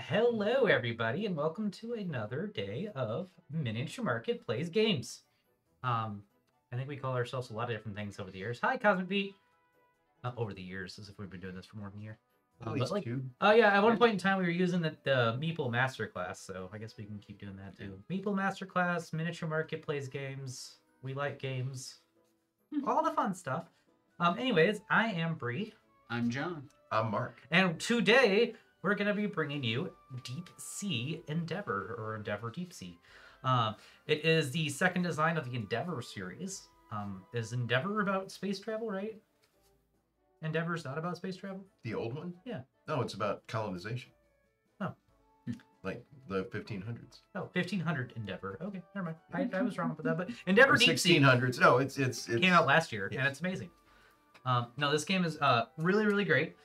Hello, everybody, and welcome to another day of Miniature Market Plays Games. I think we call ourselves a lot of different things over the years. Hi, Cosmic Beat. Over the years, as if we've been doing this for more than a year. Oh yeah, at one point in time we were using the Meeple Masterclass, so I guess we can keep doing that too. Meeple Masterclass, Miniature Market Plays Games. We like games. All the fun stuff. Anyways, I am Bree. I'm John. I'm Mark. And today we're going to be bringing you Deep Sea Endeavor, or Endeavor Deep Sea. It is the second design of the Endeavor series. Is Endeavor about space travel, right? Endeavor's not about space travel? The old one? Yeah. No, it's about colonization. Oh. Like the 1500s. Oh, 1500 Endeavor. Okay, never mind. I was wrong with that, but Endeavor Deep Sea 1600s. No, it's came out last year, yes. and it's amazing. No, this game is really, really great.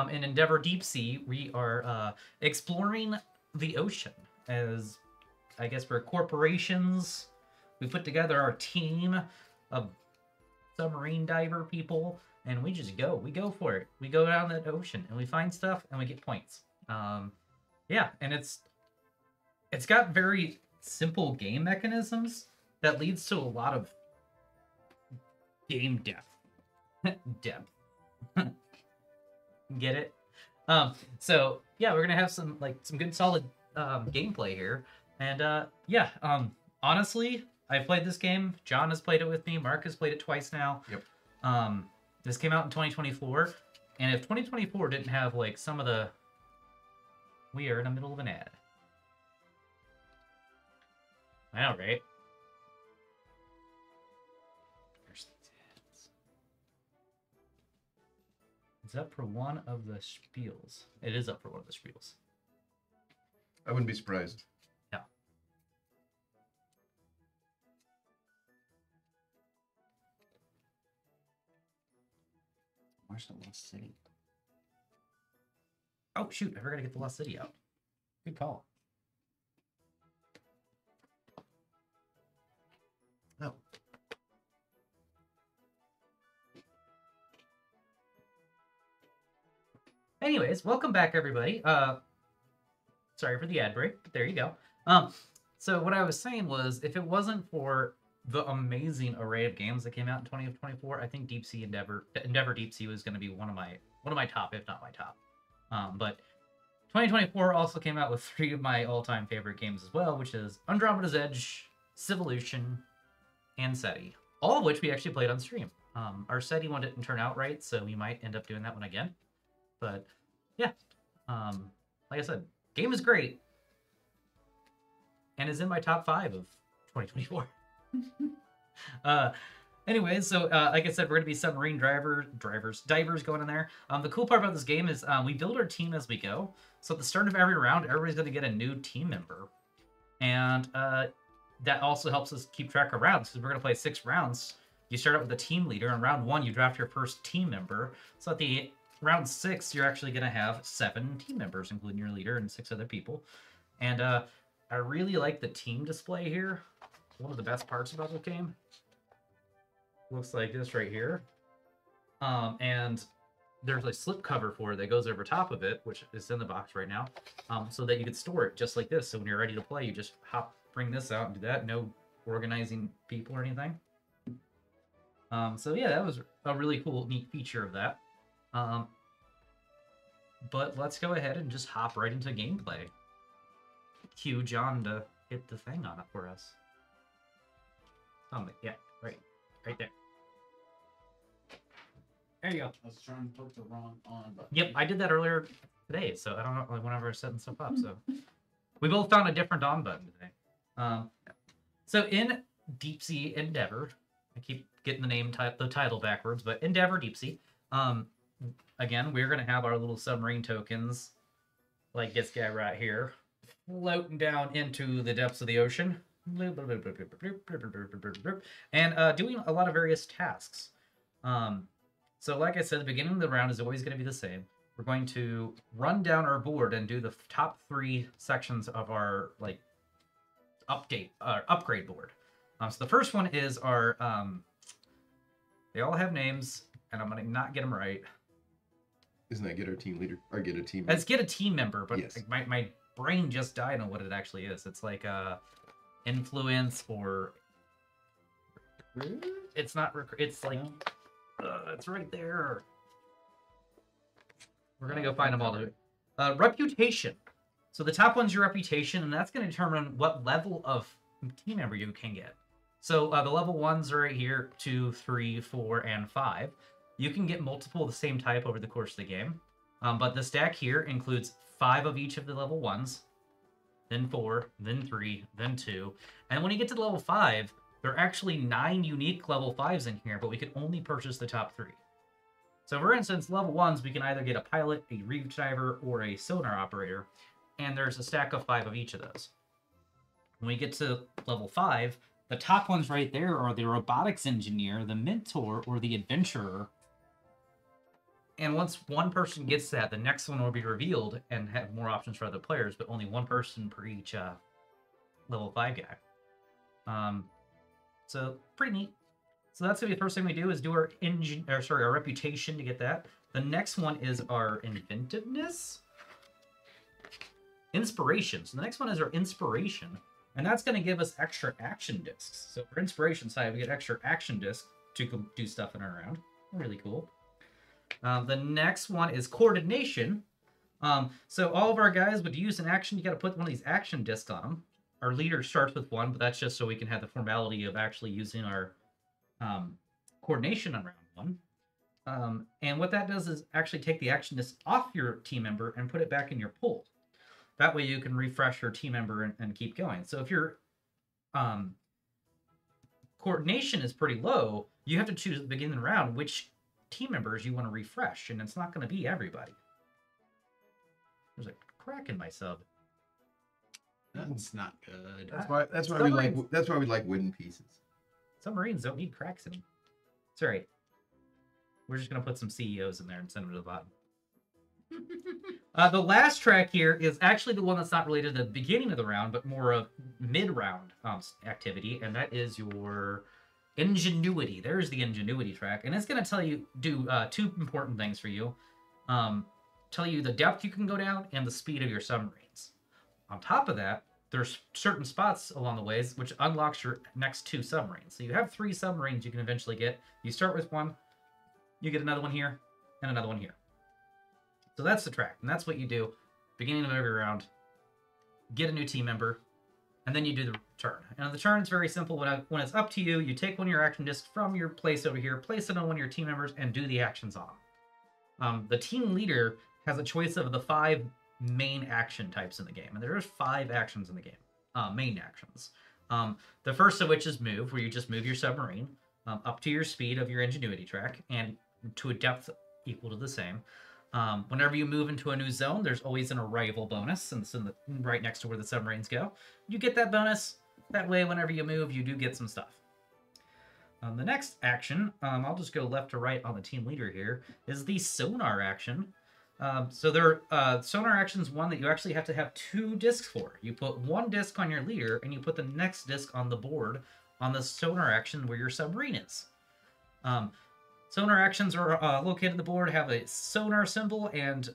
In Endeavor Deep Sea, we are exploring the ocean as, I guess, for corporations. We put together our team of submarine diver people, and we just go. We go for it. We go down that ocean, and we find stuff, and we get points. Yeah, and it's got very simple game mechanisms that leads to a lot of game depth. Depth. Get it? So yeah, we're gonna have some good solid gameplay here, and yeah, honestly, I've played this game. John has played it with me. Mark has played it twice now. Yep. This came out in 2024, and if 2024 didn't have like some of the, we are in the middle of an ad. I know, right? It's up for one of the spiels. It is up for one of the spiels. I wouldn't be surprised. Yeah. Where's the Lost City? Oh, shoot. I forgot to get the Lost City out. Good call. Oh. Anyways, welcome back, everybody. Sorry for the ad break, but there you go. So what I was saying was, if it wasn't for the amazing array of games that came out in 2024, I think Endeavor Deep Sea was going to be one of my top, if not my top. But 2024 also came out with 3 of my all-time favorite games as well, which is Andromeda's Edge, Civolution, and SETI. All of which we actually played on stream. Our SETI one didn't turn out right, so we might end up doing that one again. But yeah, like I said, game is great and is in my top 5 of 2024. Anyways, so like I said, we're gonna be submarine divers going in there. The cool part about this game is we build our team as we go. So at the start of every round, everybody's gonna get a new team member, and that also helps us keep track of rounds because we're gonna play 6 rounds. You start out with a team leader. In round 1, you draft your first team member. So at the round 6, you're actually going to have 7 team members, including your leader and 6 other people. And I really like the team display here. One of the best parts about the game. Looks like this right here. And there's a slip cover for it that goes over top of it, which is in the box right now, so that you can store it just like this. So when you're ready to play, you just bring this out and do that. No organizing people or anything. So yeah, that was a really cool, neat feature of that. But let's go ahead and just hop right into gameplay. Cue John to hit the thing on it for us. Yeah, right there. There you go. I was trying to put the wrong on button. Yep, I did that earlier today, so I don't know, like whenever I was setting stuff up. So we both found a different on button today. So in Deep Sea Endeavor, I keep getting the title backwards, but Endeavor Deep Sea. Again, we're going to have our little submarine tokens, like this guy right here, floating down into the depths of the ocean, and doing a lot of various tasks. So like I said, the beginning of the round is always going to be the same. We're going to run down our board and do the top 3 sections of our upgrade board. So the first one is our, they all have names, and I'm going to not get them right. Isn't that get our team leader or get a team? Let's get a team member, but yes. my brain just died on what it actually is. It's like influence or it's not. It's like it's right there. We're gonna go find them all. Reputation. So the top one's your reputation, and that's going to determine what level of team member you can get. So the level 1s are right here, 2, 3, 4, and 5. You can get multiple of the same type over the course of the game. But the stack here includes 5 of each of the level 1s, then 4, then 3, then 2. And when you get to the level 5, there are actually 9 unique level 5s in here, but we can only purchase the top 3. So for instance, level 1s, we can either get a pilot, a reef diver, or a sonar operator. And there's a stack of 5 of each of those. When we get to level 5, the top ones right there are the robotics engineer, the mentor, or the adventurer. And once one person gets that, the next one will be revealed and have more options for other players, but only one person per each level 5 guy. So pretty neat. So that's gonna be the first thing we do is do our our reputation to get that. The next one is our inventiveness. Inspiration. So the next one is our inspiration, and that's going to give us extra action discs. So for inspiration side, we get extra action discs to do stuff in our round. Really cool. The next one is coordination. So all of our guys would use an action. You got to put one of these action discs on them. Our leader starts with one, but that's just so we can have the formality of actually using our coordination on round 1. And what that does is actually take the action disc off your team member and put it back in your pool. That way you can refresh your team member and keep going. So if your coordination is pretty low, you have to choose at the beginning of the round which team members you want to refresh, and it's not going to be everybody. There's a crack in my sub. That's not good. That's why we like wooden pieces. Submarines don't need cracks in them. Sorry. We're just going to put some CEOs in there and send them to the bottom. The last track here is actually the one that's not related to the beginning of the round, but more of mid-round activity, and that is your ingenuity. There's the ingenuity track, and it's going to tell you, do 2 important things for you. Tell you the depth you can go down and the speed of your submarines. On top of that, there's certain spots along the ways which unlocks your next 2 submarines. So you have 3 submarines you can eventually get. You start with one, you get another one here, and another one here. So that's the track, and that's what you do. Beginning of every round, get a new team member, and then you do the turn. And the turn is very simple. When it's up to you, you take one of your action discs from your place over here, place it on one of your team members, and do the actions on them. The team leader has a choice of the 5 main action types in the game, and there's 5 actions in the game, main actions. The first of which is move, where you just move your submarine up to your speed of your ingenuity track, and to a depth equal to the same. Whenever you move into a new zone, there's always an arrival bonus, and it's right next to where the submarines go. You get that bonus. That way, whenever you move, you do get some stuff. The next action, I'll just go left to right on the team leader here, is the sonar action. So sonar action is one that you actually have to have 2 discs for. You put 1 disc on your leader, and you put the next disc on the board on the sonar action where your submarine is. Sonar actions are located on the board, have a sonar symbol and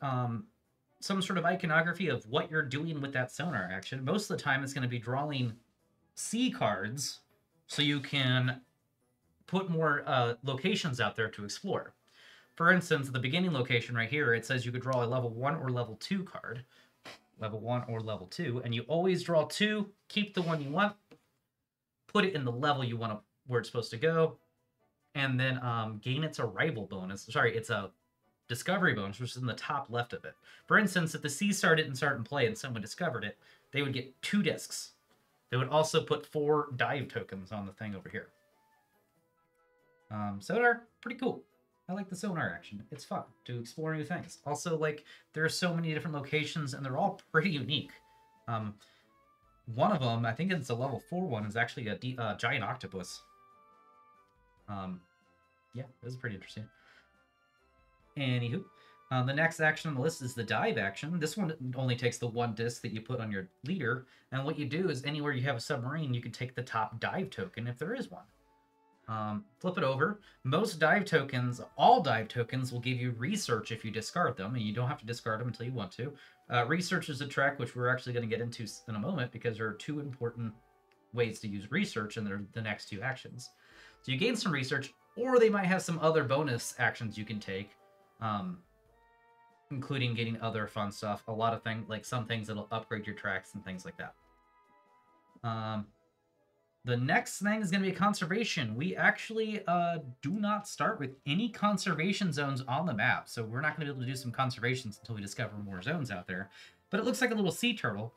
some sort of iconography of what you're doing with that sonar action. Most of the time, it's going to be drawing sea cards so you can put more locations out there to explore. For instance, the beginning location right here, it says you could draw a level 1 or level 2 card. Level 1 or level 2. And you always draw 2, keep the one you want, put it in the level you want where it's supposed to go, and then gain its arrival bonus. Sorry, it's a discovery bonus, which is in the top left of it. For instance, if the Sea Star didn't start in play and someone discovered it, they would get 2 discs. They would also put 4 dive tokens on the thing over here. Sonar, pretty cool. I like the sonar action. It's fun to explore new things. Also, like, there are so many different locations, and they're all pretty unique. One of them, I think it's a level 4 one, is actually a giant octopus. Yeah, this is pretty interesting. Anywho, the next action on the list is the dive action. This one only takes the 1 disc that you put on your leader, and what you do is anywhere you have a submarine, you can take the top dive token if there is one. Flip it over. Most dive tokens, all dive tokens, will give you research if you discard them, and you don't have to discard them until you want to. Research is a track which we're actually going to get into in a moment because there are two important ways to use research, and they're the next two actions. So you gain some research, or they might have some other bonus actions you can take, including getting other fun stuff. A lot of things, like some things that'll upgrade your tracks and things like that. The next thing is going to be conservation. We actually do not start with any conservation zones on the map, so we're not going to be able to do some conservations until we discover more zones out there. But it looks like a little sea turtle,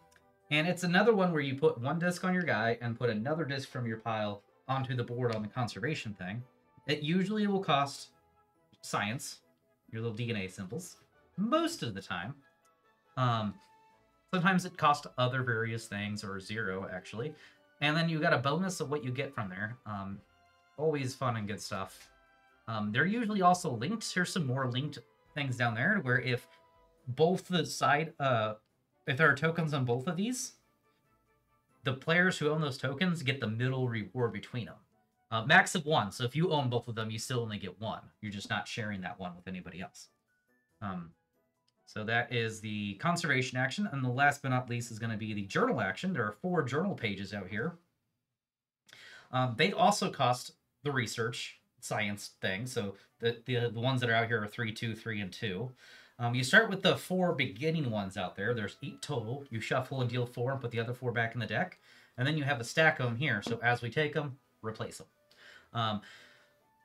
and it's another one where you put one disc on your guy and put another disc from your pile onto the board on the conservation thing. It usually will cost science, your little DNA symbols, most of the time. Sometimes it costs other various things, or 0, actually. And then you got a bonus of what you get from there. Always fun and good stuff. They're usually also linked. Here's some more linked things down there, where if both the side, if there are tokens on both of these, the players who own those tokens get the middle reward between them. Max of 1. So if you own both of them, you still only get 1. You're just not sharing that 1 with anybody else. So that is the conservation action. And the last but not least is going to be the journal action. There are 4 journal pages out here. They also cost the research science thing. So the ones that are out here are 3, 2, 3, and 2. You start with the 4 beginning ones out there. There's 8 total. You shuffle and deal 4 and put the other 4 back in the deck. And then you have a stack of them here. So as we take them, replace them.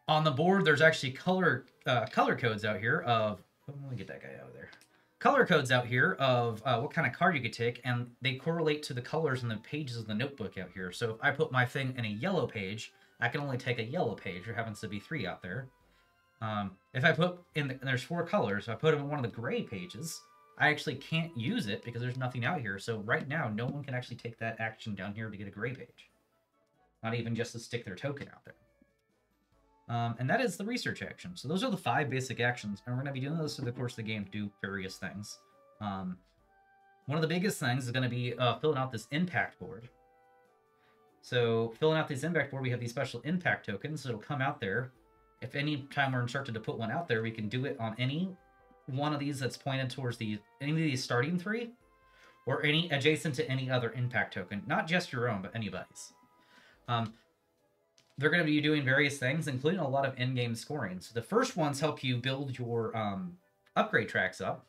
On the board, there's actually color codes out here of... Let me get that guy out of there. Color codes out here of what kind of card you could take, and they correlate to the colors in the pages of the notebook out here. So if I put my thing in a yellow page, I can only take a yellow page. There happens to be 3 out there. If I put in, and there's 4 colors, if I put them in one of the gray pages, I actually can't use it because there's nothing out here. So right now, no one can actually take that action down here to get a gray page. Not even just to stick their token out there. And that is the research action. So those are the 5 basic actions, and we're going to be doing those through the course of the game to do various things. One of the biggest things is going to be filling out this impact board. So filling out this impact board, we have these special impact tokens. It'll come out there. If any time we're instructed to put one out there, we can do it on any one of these that's pointed towards any of these starting 3, or any adjacent to any other impact token. Not just your own, but anybody's. They're going to be doing various things, including a lot of in-game scoring. So the first ones help you build your upgrade tracks up.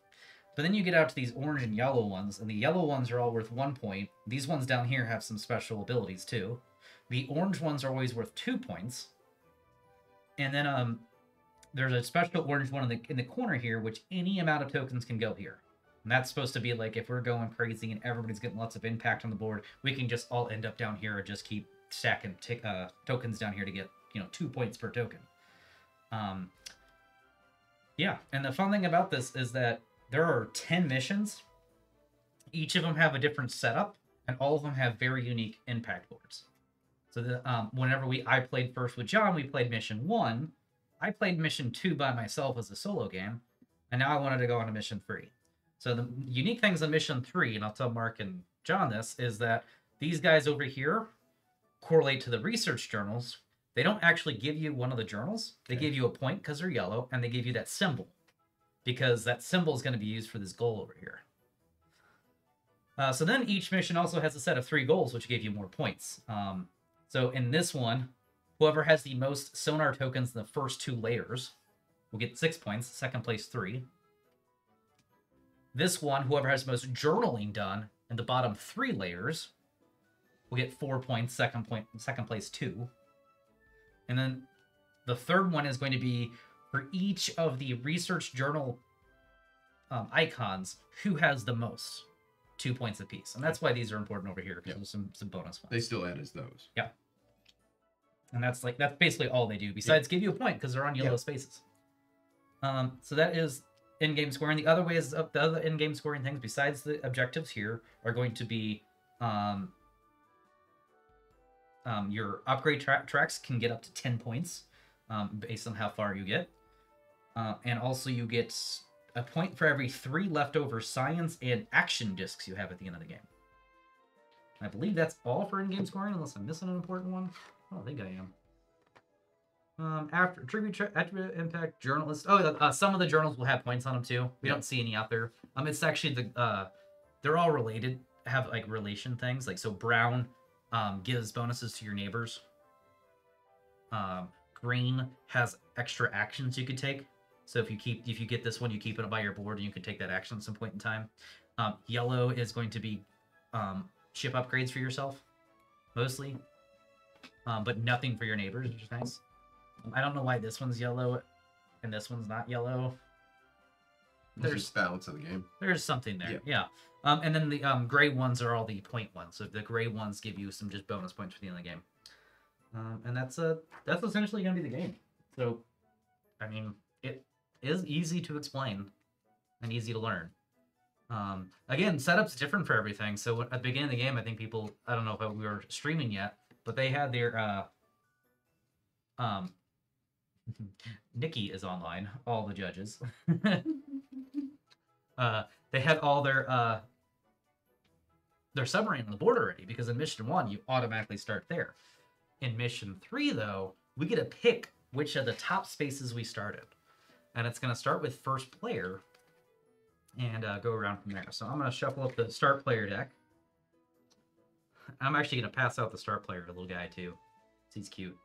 But then you get out to these orange and yellow ones, and the yellow ones are all worth 1 point. These ones down here have some special abilities, too. The orange ones are always worth 2 points. And then there's a special orange one in the corner here, which any amount of tokens can go here. And that's supposed to be like, if we're going crazy and everybody's getting lots of impact on the board, we can just all end up down here and just keep stacking tokens down here to get 2 points per token. Yeah, and the fun thing about this is that there are 10 missions. Each of them have a different setup, and all of them have very unique impact boards. So whenever I played first with John, we played mission 1. I played mission 2 by myself as a solo game, and now I wanted to go on to mission 3. So the unique things in mission 3, and I'll tell Mark and John this, is that these guys over here correlate to the research journals. They don't actually give you one of the journals. They give you a point because they're yellow, and they give you that symbol because that symbol is going to be used for this goal over here. So then each mission also has a set of 3 goals, which give you more points. So in this one, whoever has the most sonar tokens in the first 2 layers will get 6 points, second place 3. This one, whoever has the most journaling done in the bottom 3 layers will get 4 points, second place 2. And then the third one is going to be for each of the research journal icons, who has the most, 2 points apiece. And that's why these are important over here, because there's some bonus ones. They still add as those. Yeah. And that's basically all they do, besides give you a point because they're on yellow spaces. So that is in-game scoring. The other ways of the other in-game scoring things, besides the objectives here, are going to be your upgrade tracks can get up to 10 points based on how far you get. And also you get a point for every 3 leftover science and action discs you have at the end of the game. I believe that's all for in-game scoring, unless I'm missing an important one. I don't think I am. After attribute impact journalist. Oh, some of the journals will have points on them too. We don't see any out there. It's actually they're all related. Have like relation things. Like so, brown gives bonuses to your neighbors. Green has extra actions you could take. So if you get this one, you keep it by your board, and you can take that action at some point in time. Yellow is going to be ship upgrades for yourself, mostly, but nothing for your neighbors, which is nice. I don't know why this one's yellow and this one's not yellow. There's balance of the game. There's something there, yeah. And then the gray ones are all the point ones. So the gray ones give you some just bonus points for the end of the game. And that's essentially going to be the game. So, I mean, it is easy to explain and easy to learn. Again, setup's different for everything. So at the beginning of the game, I think people, I don't know if we were streaming yet, but they had their Nikki is online, all the judges. They had all their submarine on the board already, because in mission 1 you automatically start there. In mission 3 though, we get to pick which of the top spaces we started, and it's going to start with first player and go around from there. So I'm going to shuffle up the start player deck. I'm actually going to pass out the start player to the little guy too. He's cute.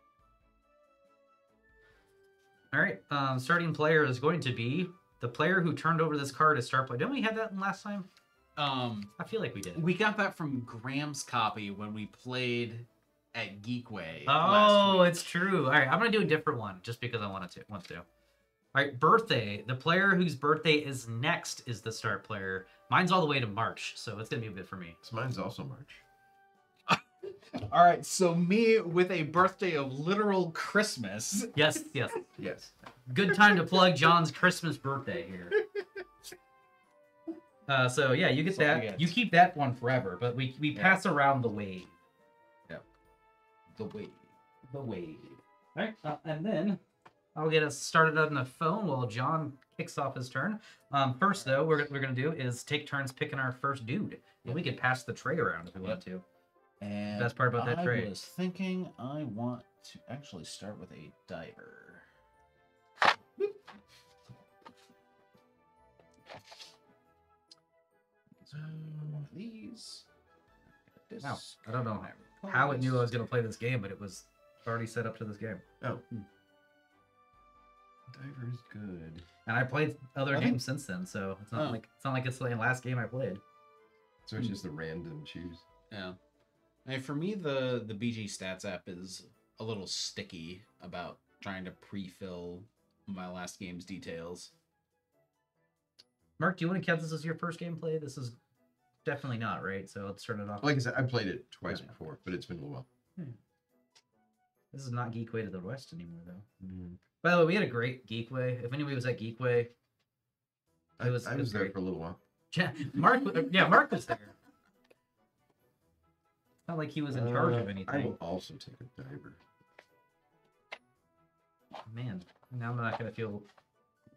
All right, starting player is going to be the player who turned over this card as start player. Didn't we have that last time? I feel like we did. We got that from Graham's copy when we played at Geekway. Oh, it's true. All right, I'm gonna do a different one just because I want to. All right, birthday. The player whose birthday is next is the start player. Mine's all the way to March, so it's gonna be a bit for me. So mine's also March. All right, so me with a birthday of literal Christmas. Yes. Good time to plug John's Christmas birthday here. So yeah, you get that. You keep that one forever, but we pass around the wave. Yep. The wave. All right, and then I'll get us started on the phone while John kicks off his turn. First though, we're gonna do is take turns picking our first dude, and we could pass the tray around if we want to. And best part about that tray. I was thinking I want to actually start with a diver. So these. Now, I don't know how it knew I was going to play this game, but it was already set up to this game. Oh. Diver is good. And I played other games since then, so it's not like it's the last game I played. So it's just the random choose. Yeah. And for me, the BG Stats app is a little sticky about trying to pre-fill my last game's details. Mark, do you want to count this as your first game play? This is definitely not, right? So let's turn it off. Like I said, I played it twice before, but it's been a while. This is not Geekway to the West anymore, though. By the way, we had a great Geekway. If anybody was at Geekway, I was there for a little while. Mark was there. Not like he was in charge of anything. I will also take a diver. Man, now I'm not gonna feel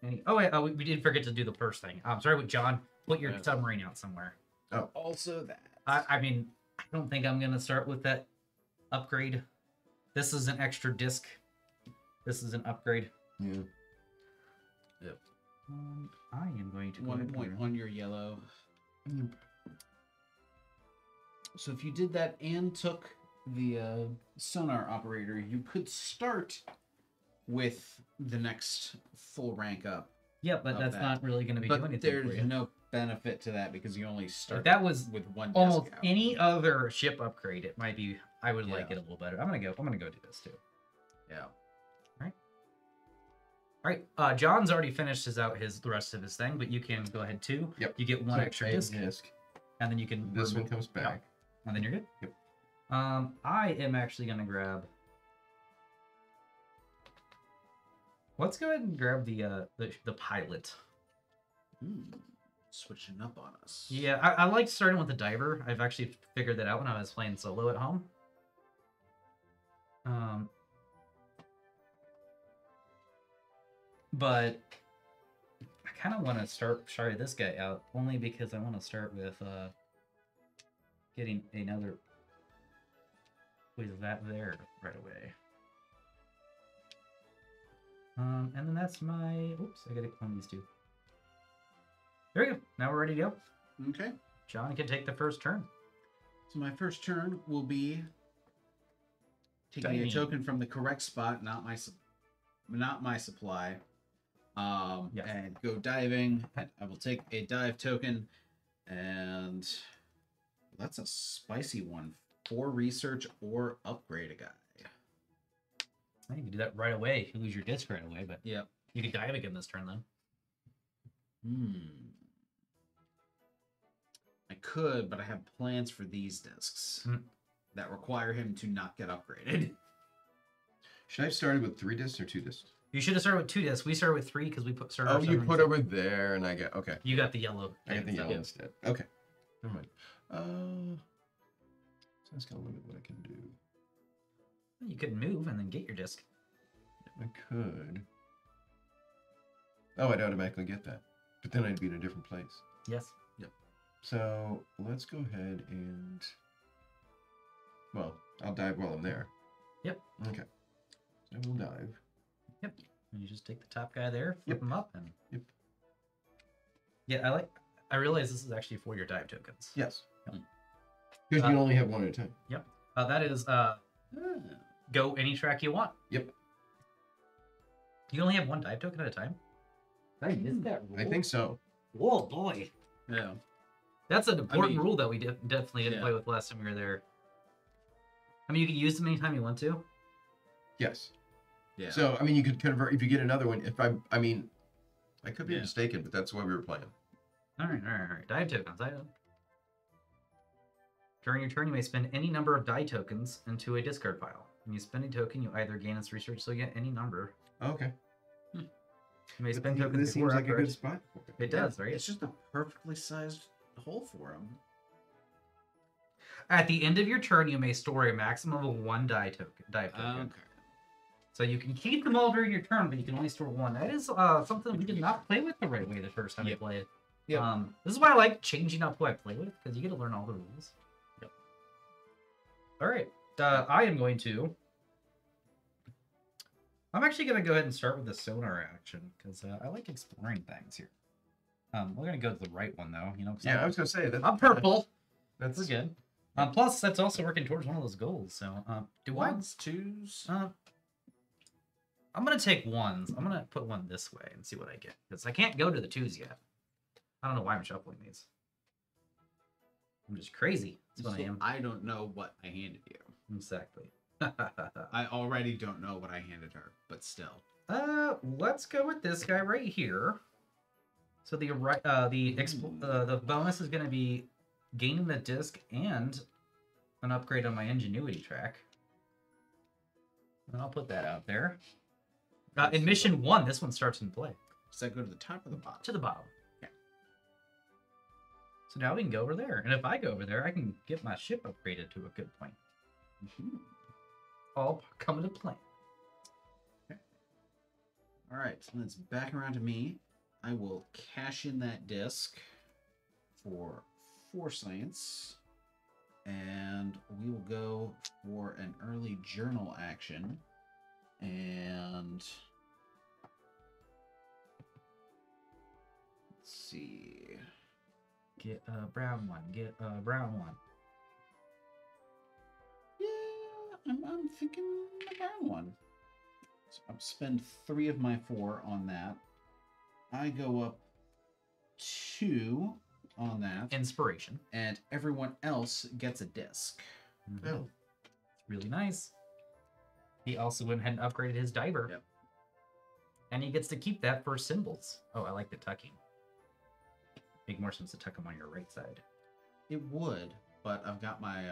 any. Oh wait, we did forget to do the first thing. I'm sorry, with John, put your submarine out somewhere. Oh, also that. I mean, I don't think I'm gonna start with that upgrade. This is an extra disc. This is an upgrade. Yeah. Yep. I am going to 1 point on your yellow. So if you did that and took the sonar operator, you could start with the next full rank up. Yeah, but that's not really going to be doing anything for you. There's no benefit to that because you only start. If that was with one. Almost any other ship upgrade, it might be. I would like it a little better. I'm gonna go do this too. Yeah. All right. John's already finished the rest of his thing, but you can go ahead too. Yep. You get one extra disc, and then you can. This one comes back. And then you're good? Yep. I am actually going to grab... Let's go ahead and grab the pilot. Switching up on us. Yeah, I like starting with the diver. I've actually figured that out when I was playing solo at home. But I kind of want to start this guy out, only because I want to start with... getting another with that there right away. And then that's my. Oops, I gotta clone these two. There we go. Now we're ready to go. Okay. John can take the first turn. So my first turn will be taking Diving. a token from the correct spot, not my supply. Yes. And go diving. And I will take a dive token, and that's a spicy one. 4 research or upgrade a guy. I think you can do that right away if you lose your disc right away, but Yep. you could dive again this turn then. I could, but I have plans for these discs that require him to not get upgraded. Should I have started with 3 discs or 2 discs? You should have started with 2 discs. We started with 3 because we started. Oh, our you summons put in. over there, and I get okay. You got the yellow. I got the thing, yellow so- instead. Okay, never mind. So that's gonna limit what I can do. You could move and then get your disc. I could. Oh, I'd automatically get that, but then I'd be in a different place. Yes. So let's go ahead and. Well, I'll dive while I'm there. Yep. Okay. So I will dive. Yep. And you just take the top guy there, flip Yep. him up, and. Yep. Yeah, I realize this is actually for your dive tokens. Yes. Yep. Because you only have one at a time. Yep. That is go any track you want. Yep. You only have 1 dive token at a time. Did I miss that rule? I think so. Whoa, boy. Yeah. That's an important mean- rule that we definitely didn't Yeah. play with last time we were there. I mean, you can use them anytime you want to. Yes. Yeah. So I mean, you could convert if you get another one. If I mean, I could be Yeah. mistaken, but that's why we were playing. All right. Dive tokens. During your turn, you may spend any number of die tokens into a discard pile. When you spend a token, you either gain its research, so you get any number. Okay. You may spend tokens This before seems like a after good spot. It does, right? It's just a perfectly sized hole for him. At the end of your turn, you may store a maximum of 1 dive token. Okay. So you can keep them all during your turn, but you can only store 1. That is something we did not play with the right way the first time we played. Yep. This is why I like changing up who I play with, because you get to learn all the rules. Yep. All right. I am going to... I'm actually going to go ahead and start with the sonar action, because I like exploring things here. We're going to go to the right one, though. You know, 'cause Yeah, I was gonna say that. I'm purple. That's We're good. Plus, that's also working towards one of those goals. So, do Ones, twos. I'm gonna take 1s. I'm gonna put 1 this way and see what I get, because I can't go to the 2s yet. I don't know why I'm shuffling these. I'm just crazy. That's what I am. I don't know what I handed you. Exactly. I already don't know what I handed her, but still. Let's go with this guy right here. So the bonus is gonna be gaining the disc and an upgrade on my ingenuity track. And I'll put that out there. In mission 1, this one starts in play. Does that go to the top or the bottom? To the bottom. Okay. So now we can go over there. And if I go over there, I can get my ship upgraded to a good point. Mhm. All coming to play. All right, so then it's back around to me. I will cash in that disc for 4 science. And we will go for an early journal action. And let's see. Get a brown one. Get a brown one. Yeah, I'm thinking the brown one. So I'll spend 3 of my 4 on that. I go up 2 on that. Inspiration. And everyone else gets a disc. Oh. Really nice. He also went ahead and upgraded his diver. Yep. And he gets to keep that for symbols. Oh, I like the tucking. Make more sense to tuck them on your right side. It would, but I've got my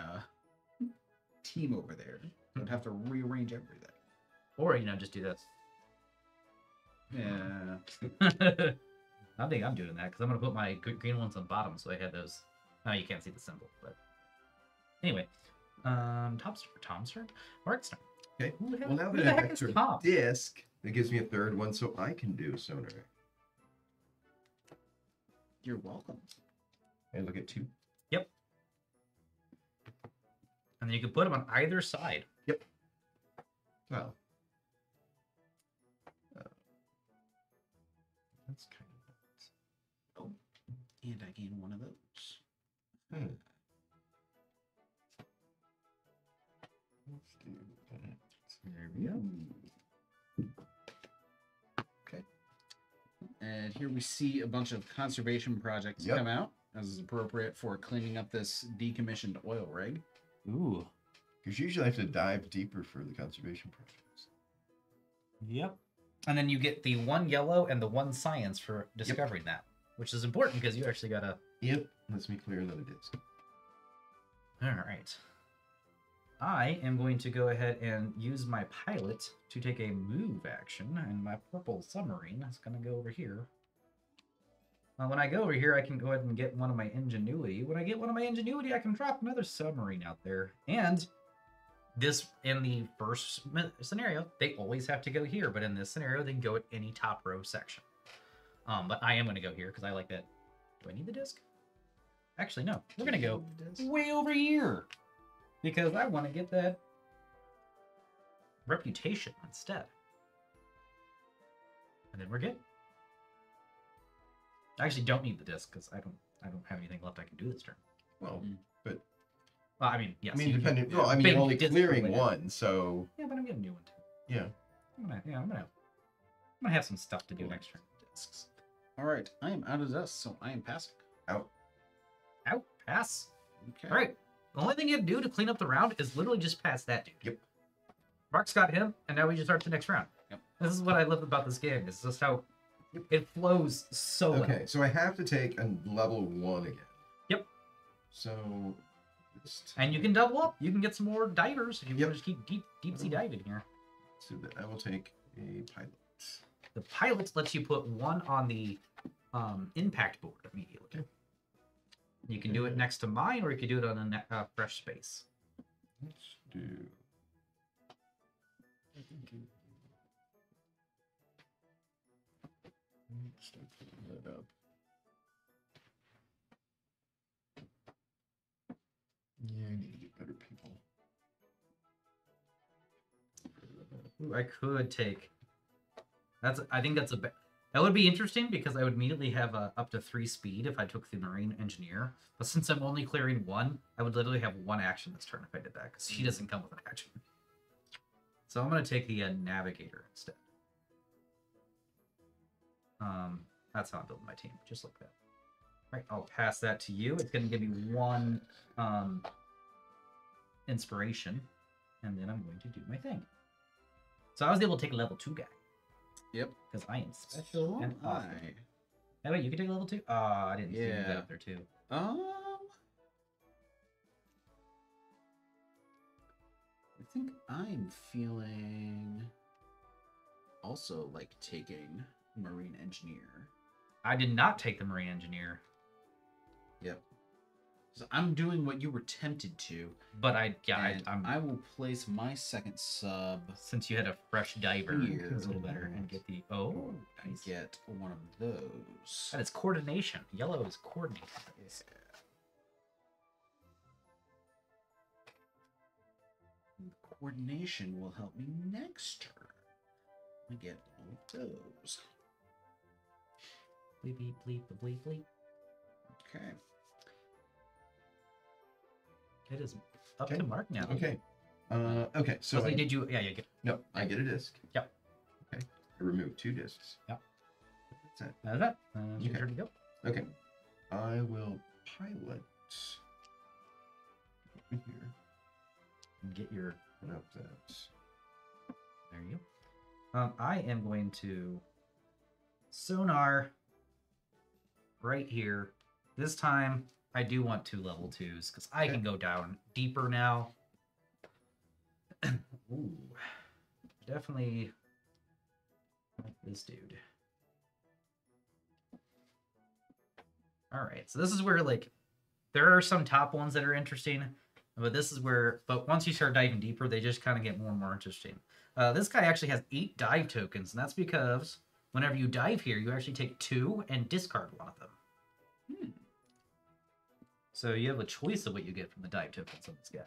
team over there. I'd have to rearrange everything. Or, just do this. Yeah. I think I'm doing that because I'm going to put my green ones on bottom so I had those. Oh, you can't see the symbol, but anyway. Tom's turn? Mark's turn. Okay. Who the heck, Well, now who that the I have heck is extra Tom? disc, that gives me a 3rd one, so I can do sonar. You're welcome. And look at 2. Yep. And then you can put them on either side. Well. That's kind of nuts. Oh, and I gain one of those. Hmm. Let's do that. There we go. Okay. And here we see a bunch of conservation projects Yep. come out, as is appropriate for cleaning up this decommissioned oil rig. Ooh. Because you usually have to dive deeper for the conservation projects. Yep. And then you get the 1 yellow and the 1 science for discovering that, which is important because you actually gotta. Yep. Lets me clear another disc. All right. I am going to go ahead and use my pilot to take a move action, and my purple submarine is going to go over here. When I go over here, I can go ahead and get one of my ingenuity. When I get one of my ingenuity, I can drop another submarine out there. And this, in the first scenario, they always have to go here, but in this scenario, they can go at any top row section. But I am going to go here because I like that. Do I need the disc? Actually, no. We're going to go way over here because I want to get that reputation instead. And then we're good. I actually don't need the disc because I don't have anything left I can do this turn. Well, Well, I mean, yes. I mean, you- depending. yeah, Well, I mean, big you're only disc clearing related. one, so Yeah, but I'm getting a new one too. yeah. I'm gonna have some stuff to do next turn. Discs. All right, I am out of discs, so I am passing. Out. Out, pass. Okay. All right. The only thing you have to do to clean up the round is literally just pass that dude. Yep. Mark's got him, and now we just start the next round. Yep. This is what I love about this game. It's just how it flows so well. Okay, so I have to take a level 1 again. Yep. So. Just, And you can double up. You can get some more divers if you Yep. want to just keep deep sea diving here. so that I will take a pilot. The pilot lets you put 1 on the impact board immediately. Okay. You can do it next to mine, or you can do it on a fresh space. Let's do. Start filling that up. Yeah, I need to get better people. Ooh, I could take. I think that's that would be interesting because I would immediately have up to 3 speed if I took the Marine Engineer. But since I'm only clearing 1, I would literally have 1 action this turn if I did that because she doesn't come with an action. So I'm going to take the Navigator instead. That's how I'm building my team, just like that. All right, I'll pass that to you. It's going to give me 1 inspiration, and then I'm going to do my thing. So I was able to take a level 2 guy. Yep. Because I am special and awesome. I. Hey, wait, you can take a level 2? Oh, I didn't see you Yeah. get up there too. I think I'm feeling also like taking Marine Engineer. I did not take the Marine Engineer, Yep. So I'm doing what you were tempted to. but And I'm I will place my second sub. since you had a fresh diver, Here. it's a little better and get the I nice. get one of those. That is coordination. Yellow is coordination. Coordination will help me next turn. I get all of those. Bleep bleep bleep bleep bleep. Okay. It is up Okay. to Mark now. Okay. Okay. So So I, did you? Yeah, yeah. no, I get a disc. Yep. Okay. I remove 2 discs. Yep. That's it. That's it. It's your Okay. turn to go. Okay. I will pilot over here. And get your. Put up that. There you go. I am going to sonar right here. This time, I do want 2 level 2s because I can go down deeper now. Ooh, definitely like this dude. All right, so this is where like there are some top ones that are interesting, but this is where. But once you start diving deeper, they just kind of get more and more interesting. This guy actually has 8 dive tokens, and that's because whenever you dive here, you actually take 2 and discard one of them. So you have a choice of what you get from the dive tokens on this guy.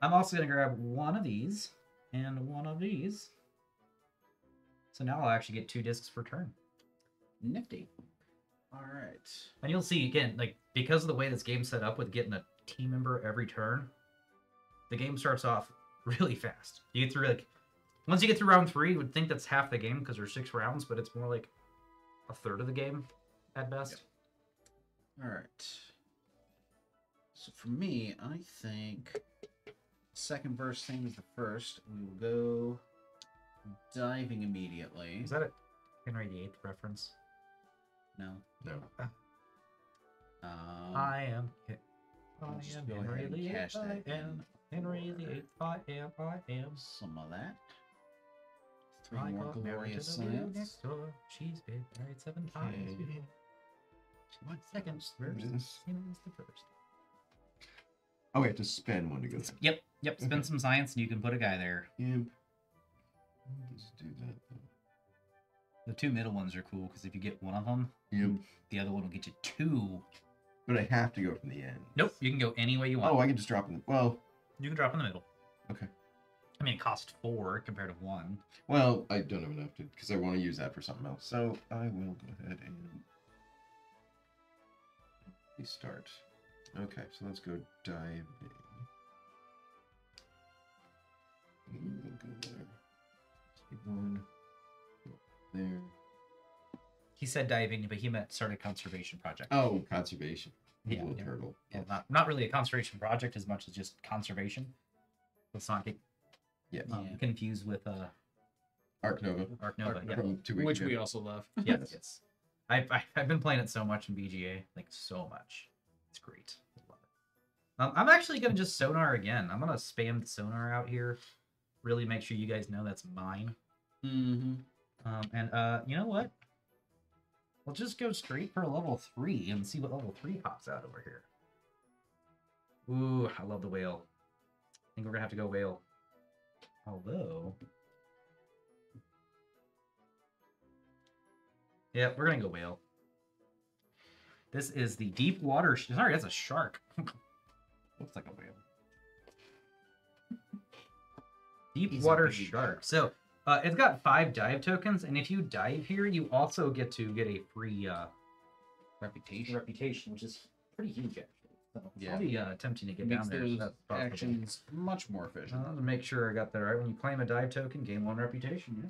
I'm also going to grab one of these and one of these. So now I'll actually get 2 discs per turn. Nifty. All right. And you'll see again, like because of the way this game's set up with getting a team member every turn, the game starts off really fast. You get through like once you get through round 3, you would think that's half the game because there's 6 rounds, but it's more like a third of the game at best. All right. So for me, I think second verse, same as the first. We will go diving immediately. Is that a Henry VIII reference? No. No. I am. We'll I just am go ahead Henry and VIII. cash I that in am Henry VIII. I am. some of that. 3 I more got married glorious to the lady science. next door. She's been married 7 times Okay. before. 1 second verse, This. same as the first. Oh, we have to spend one to go. Yep. Spend Okay. some science and you can put a guy there. Imp. I'll just do that. The 2 middle ones are cool because if you get one of them, Yep. the other one will get you 2. But I have to go from the end. Nope, you can go any way you want. Oh, I can just drop in. Well, You can drop in the middle. okay. I mean, it costs 4 compared to 1. Well, I don't have enough to because I want to use that for something else. So I will go ahead and restart. Okay, so let's go diving. We'll go there. Keep going. Go there. He said diving, but he meant start a conservation project. Oh, conservation. Yeah, Little yeah. turtle. Well, not really a conservation project as much as just conservation. Let's not get Yeah. confused with Arc Nova. Arc Nova. Yeah. From 2 weeks Which ago. we also love. Yes. I've been playing it so much in BGA, like so much. It's great. I love it. I'm actually gonna just sonar again. I'm gonna spam the sonar out here. Really make sure you guys know that's mine. Mm-hmm. And you know what? We'll just go straight for a level 3 and see what level 3 pops out over here. Ooh, I love the whale. I think we're gonna have to go whale. Although, yeah, we're gonna go whale. This is the deep water. Sorry, that's a shark. Looks like a whale. Deep He's a water big shark. So it's got 5 dive tokens, and if you dive here, you also get to get a free reputation, which is pretty huge actually. So Yeah. I'll be attempting to get Makes down there. those That's possible. actions much more efficient. To make sure I got that right. When you claim a dive token, gain 1 reputation.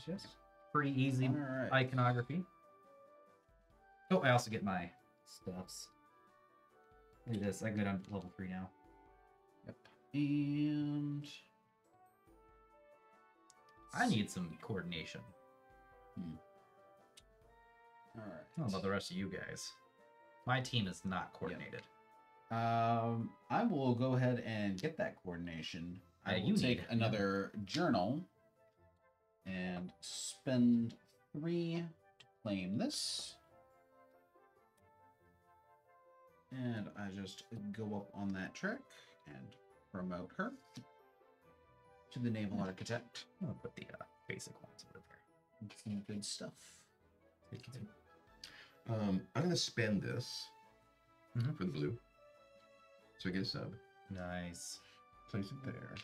Yes. Pretty easy All right. iconography. Oh, I also get my stuffs. Look at this. I can go down to level 3 now. Yep. And I need some coordination. all right. I don't know about the rest of you guys. My team is not coordinated. I will go ahead and get that coordination. I will you take need- another journal and spend 3 to claim this. And I just go up on that trick and promote her to the Naval Architect. I'm gonna put the basic ones over there. Some good stuff. I'm going to spend this Mhm. for the blue. So I get a sub. Nice. Place it there.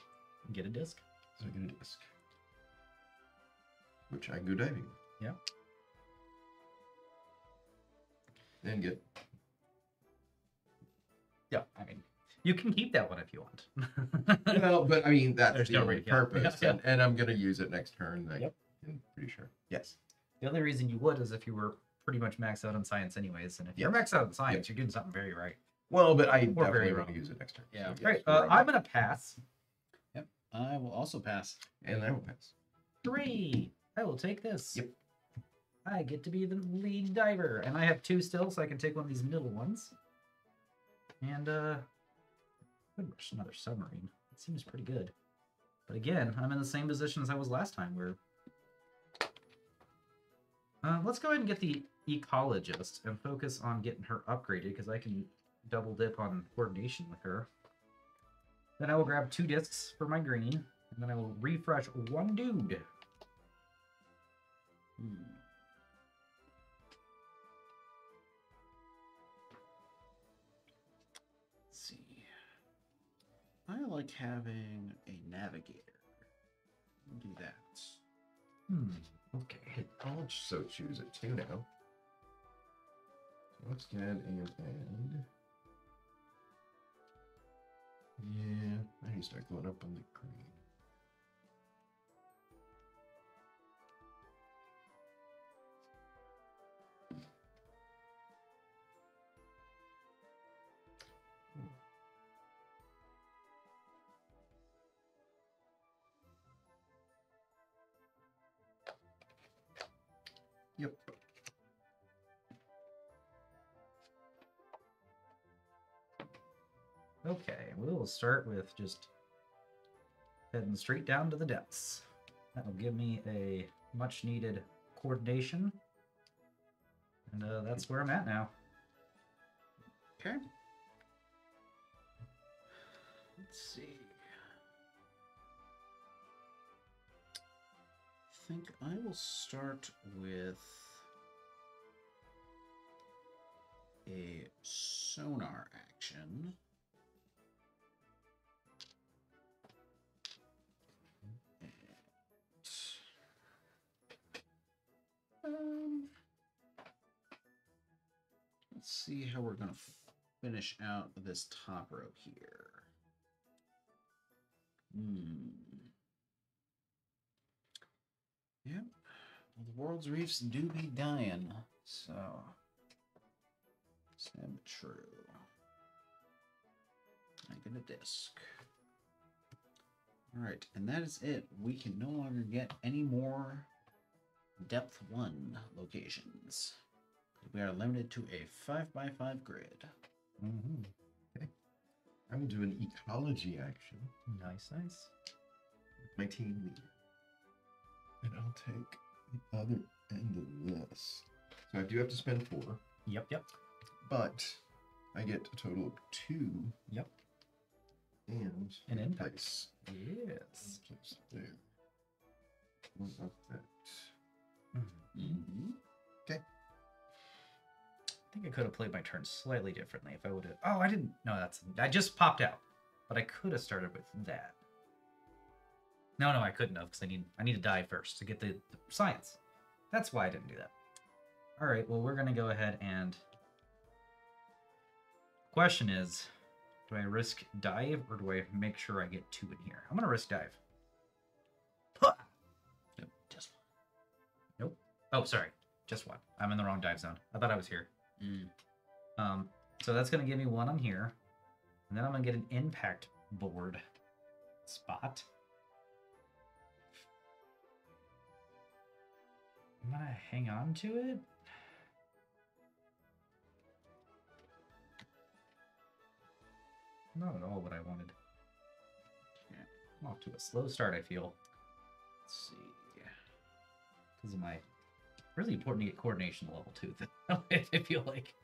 Get a disc. So I get a disc. Which I can go diving. Yeah. And get. Yeah, I mean, you can keep that one if you want. Well, but I mean, that's There's the no only way, yeah. purpose. Yeah. And I'm going to use it next turn. Yep. I'm pretty sure. Yes. The only reason you would is if you were pretty much maxed out on science anyways. And if you're Yes. maxed out on science, Yep. you're doing something very right. Well, but I very definitely wrong. want to use it next turn. Yeah. So, yes, Right, you're right. I'm going to pass. Yep. I will also pass. And I will pass. 3. I will take this. Yep. I get to be the lead diver. And I have 2 still, so I can take one of these middle ones. And, could rush another submarine. It seems pretty good. But again, I'm in the same position as I was last time, where... let's go ahead and get the ecologist and focus on getting her upgraded, because I can double dip on coordination with her. Then I will grab 2 discs for my green, and then I will refresh 1 dude. Let's see. I like having a navigator. Do that. Okay. I'll so choose it too now. let's get and add. Yeah, I need to start going up on the green. Yep. Okay, we'll start with just heading straight down to the depths. That'll give me a much needed coordination. And that's where I'm at now. Okay. Let's see. I think I will start with a sonar action. Let's see how we're going to finish out this top row here. Yep. Well, the world's reefs do be dying, so sad but true. I get a disc. All right, and that is it. We can no longer get any more depth 1 locations. We are limited to a 5x5 grid. Mm-hmm. Okay. I will do an ecology action. Nice, nice. With my team leader. And I'll take the other end of this. So I do have to spend 4. Yep, yep. But I get a total of 2. Yep. And an impact. place. Yes. Place there. One up that. Mm-hmm. Okay. I think I could have played my turn slightly differently if I would have. Oh, I didn't. No, I just popped out. But I could have started with that. No, I couldn't have because I need to die first to get the science. That's why I didn't do that. All right. Well, we're gonna go ahead and. Question is, do I risk dive or do I make sure I get 2 in here? I'm gonna risk dive. Huh! Nope, just Nope. Oh, sorry. Just 1. I'm in the wrong dive zone. I thought I was here. So that's going to give me 1 on here. And then I'm going to get an impact board spot. I'm going to hang on to it. Not at all what I wanted. Yeah. I'm off to a slow start, I feel. Let's see. Because of my really important to get coordination level 2. I feel like.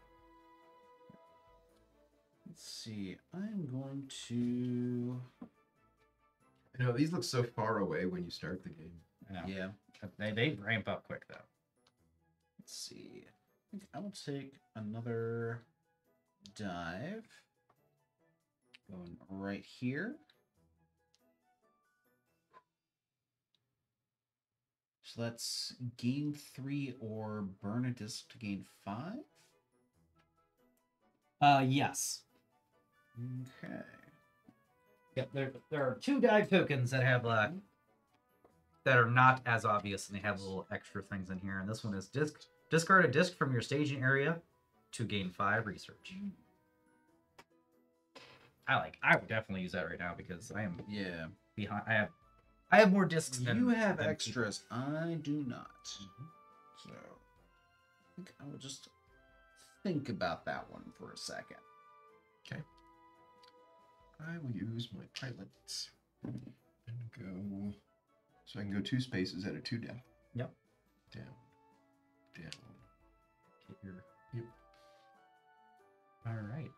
Let's see. I'm going to. I know these look so far away when you start the game. I know. Yeah. They ramp up quick though. Let's see. I think I will take another dive. Going right here. So that's gain 3 or burn a disc to gain 5. Yes. Okay. Yep, there are 2 dive tokens that have that are not as obvious, and they have little extra things in here. And this one is discard a disc from your staging area to gain 5 research. I would definitely use that right now because I am behind. I have more discs than You have than extras. I do not. So I think I will just think about that one for a second. Okay. I will use my pilot and go. So I can go 2 spaces at a 2 down. Yep. Down. Get your. Yep. All right.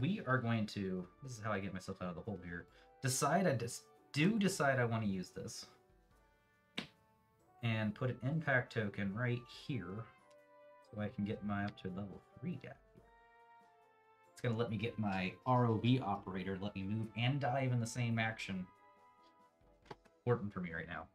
We are going to. This is how I get myself out of the hole here. Decide I want to use this, and put an impact token right here, so I can get my up to level 3 guy. It's gonna let me get my ROV operator, let me move and dive in the same action. Important for me right now.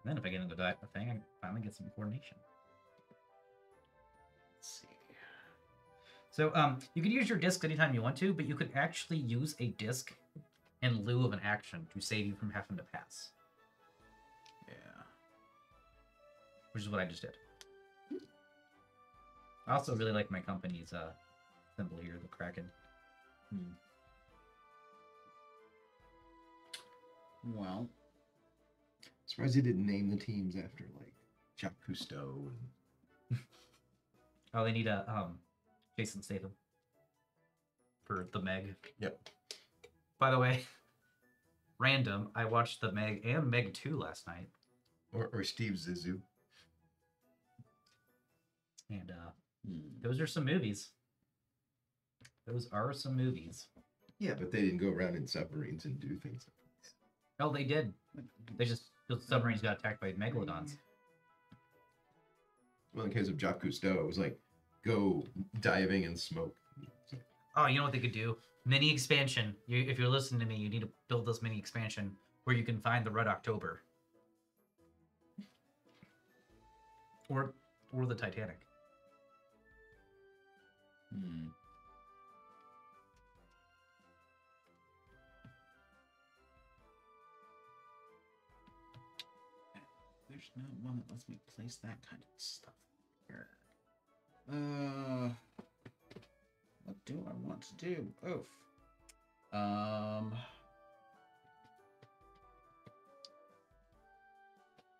Then if I get into that thing, I finally get some coordination. Let's see. So you can use your disc anytime you want to, but you can actually use a disc in lieu of an action to save you from having to pass, Yeah. which is what I just did. I also really like my company's symbol here, the Kraken. Well, Surprised he didn't name the teams after like Jacques Cousteau and Oh, they need a Jason Statham for the Meg. Yep. By the way, random, I watched the Meg and Meg 2 last night. or Steve Zissou. And those are some movies. Those are some movies. Yeah, but they didn't go around in submarines and do things. Oh, they did. They just, the submarines got attacked by megalodons. Well, in the case of Jacques Cousteau, it was like go diving and smoke. Oh, you know what they could do? Mini expansion. If you're listening to me, you need to build this mini expansion where you can find the Red October. Or the Titanic. There's not one that lets me place that kind of stuff here. What do I want to do? Oof.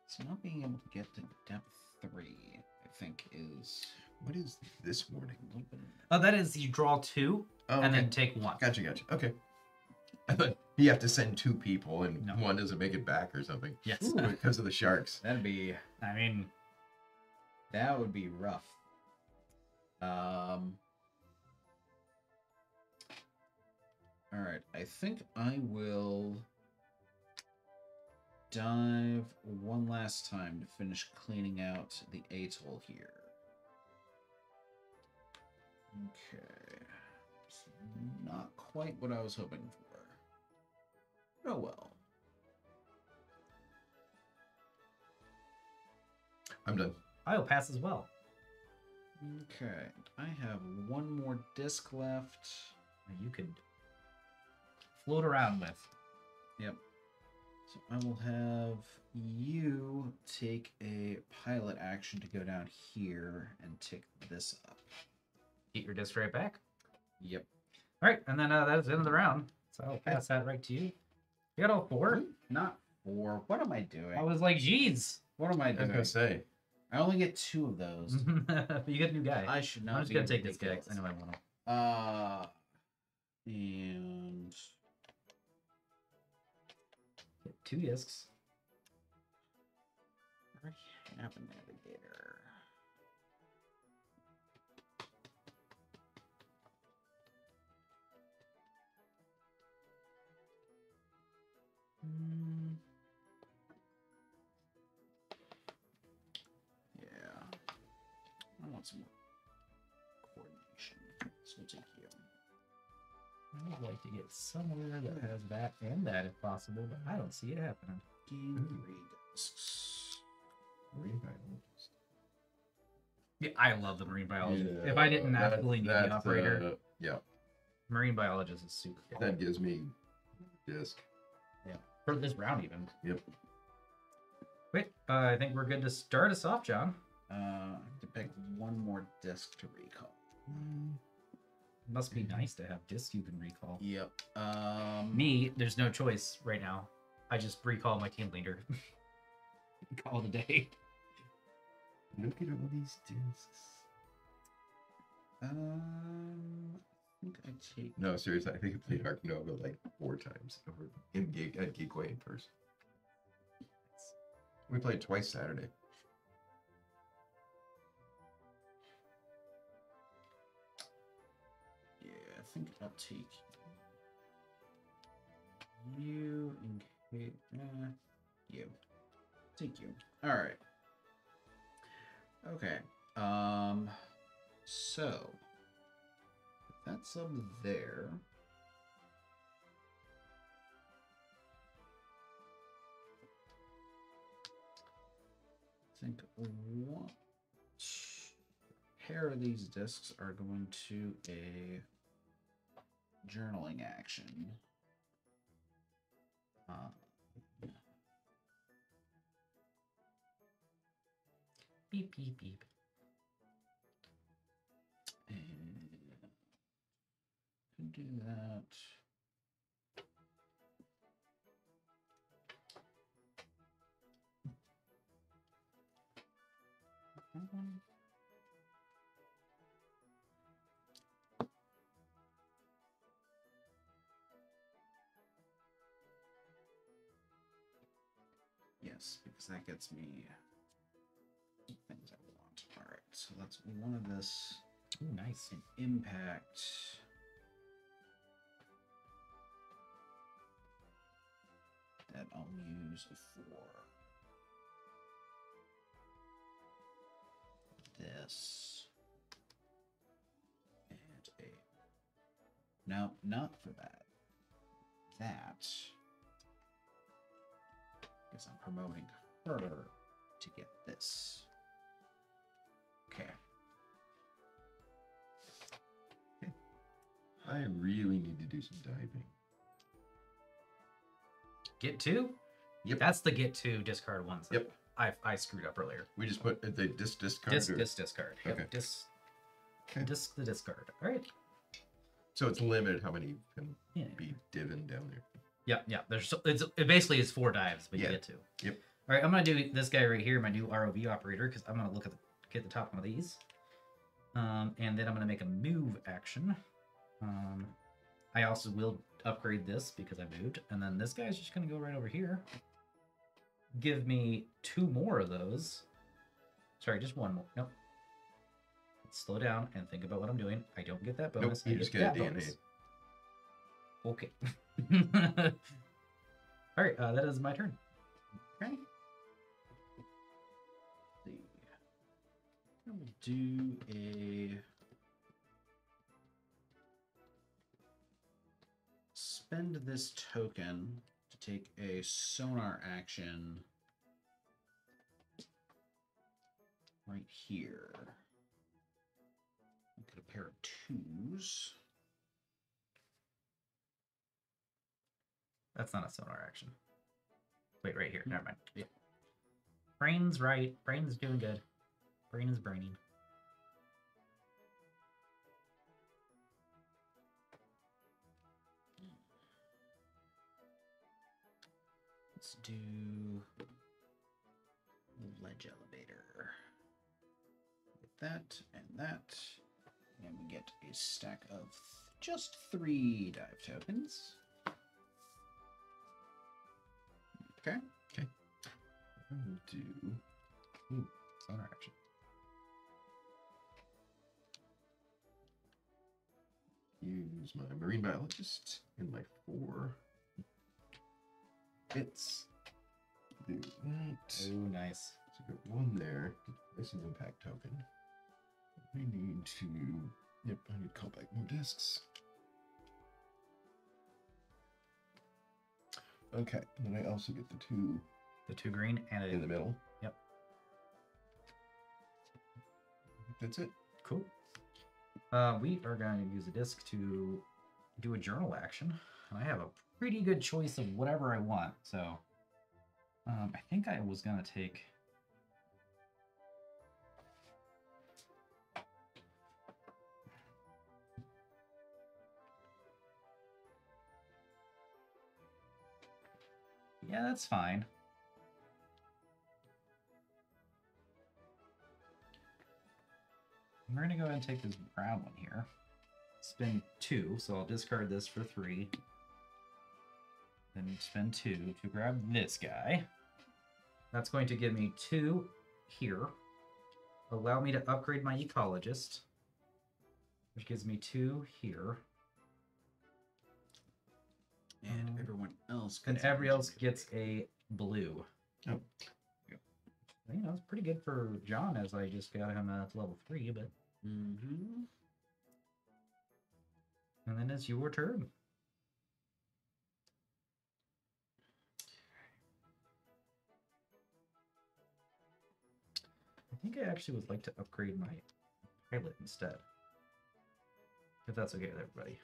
So not being able to get to depth 3, I think, is What is this warning? a little bit. Oh, that is you draw 2 Oh, and okay. then take 1. Gotcha. Okay. I thought you have to send 2 people and No. one doesn't make it back or something. Yes. Ooh, because of the sharks. That'd be, I mean, that would be rough. All right, I think I will dive one last time to finish cleaning out the atoll here. Okay. It's not quite what I was hoping for. Oh well. I'm done. I'll pass as well. Okay, I have one more disc left. You could float around with. Yep. So I will have you take a pilot action to go down here and take this up. Get your disc right back. Yep. All right, and then that is the end of the round. So I'll pass that right to you. You got all 4? Not 4. What am I doing? I was like, geez. What am I I was doing? gonna say. I only get 2 of those. But you get a new guy. I should not I'm just be gonna take this guy 'cause I ridiculous. know I want him. And Get 2 discs. I already have a navigator. Yeah. I want some more coordination. So we'll take you. I would like to get somewhere that has that and that if possible, but I don't see it happening. Game 3 discs. Marine biologist. Yeah, I love the marine biologist. Yeah, If I didn't absolutely need the operator, Yeah, marine biologist is super cool. that gives me disc. For this round even. Yep. Wait, I think we're good to start us off, John. I have to pick one more disc to recall. Must be nice to have discs you can recall. Yep. Me, there's no choice right now. I just recall my team leader. Call it a day. Look at all these discs. I think I take. No, seriously, I think I played Ark Nova like 4 times over in Geek at Geekway in person. We played twice Saturday. Yeah, I think I'll take you in case. You. Take you. All right. Okay. So that's up there. think one pair of these discs are going to a journaling action. Beep, beep, beep. And do that. Yes, because that gets me things I want. All right, so that's one of this. Ooh, nice. An impact. That I'll use for this. And a. No, not for that. That. Because I'm promoting her to get this. Okay. I really need to do some diving. Get two? Yep. That's the get two discard ones. Yep. I screwed up earlier. We just put the discard. Discard. Yep. Okay. The discard. All right. So it's limited how many can Yeah. be divin down there. Yeah. It basically is 4 dives, but you Yeah. get 2. Yep. All right, I'm gonna do this guy right here, my new ROV operator, because I'm gonna get the top one of these, and then I'm gonna make a move action. I also will upgrade this because I moved, and then this guy's just gonna go right over here. Give me 2 more of those. Sorry, just 1 more. Nope. Let's slow down and think about what I'm doing. I don't get that bonus. Nope, you I just get get a that DNA. bonus. Okay. All right, that is my turn. Okay. Let's see. We'll do a spend this token to take a sonar action right here. Look at a pair of 2s. That's not a sonar action. Wait, right here. Never mind. Yeah. Brain's right. Brain's doing good. Brain is braining. Let's do the ledge elevator. Get that and that. And we get a stack of just 3 dive tokens. Okay. Okay. I'll do. Ooh, sonar action. Use my marine biologist in my 4 hits. Do that. Oh, nice. So I got 1 there. This is an impact token. We need to. Yep, I need to call back more discs. Okay, and then I also get the 2 The 2 green and in the a middle. Yep. That's it. cool. We are going to use a disc to do a journal action. And I have a pretty good choice of whatever I want. So I think I was going to take... Yeah, that's fine. We're going to go ahead and take this brown one here. Spend 2, so I'll discard this for 3. Then spend 2 to grab this guy. That's going to give me 2 here. Allow me to upgrade my ecologist, which gives me 2 here. And everyone else And gets everyone else gets a blue. Oh. You know, it's pretty good for John, as I just got him to level 3, but... Mm-hmm. And then it's your turn. think I actually would like to upgrade my pilot instead. If that's okay with everybody.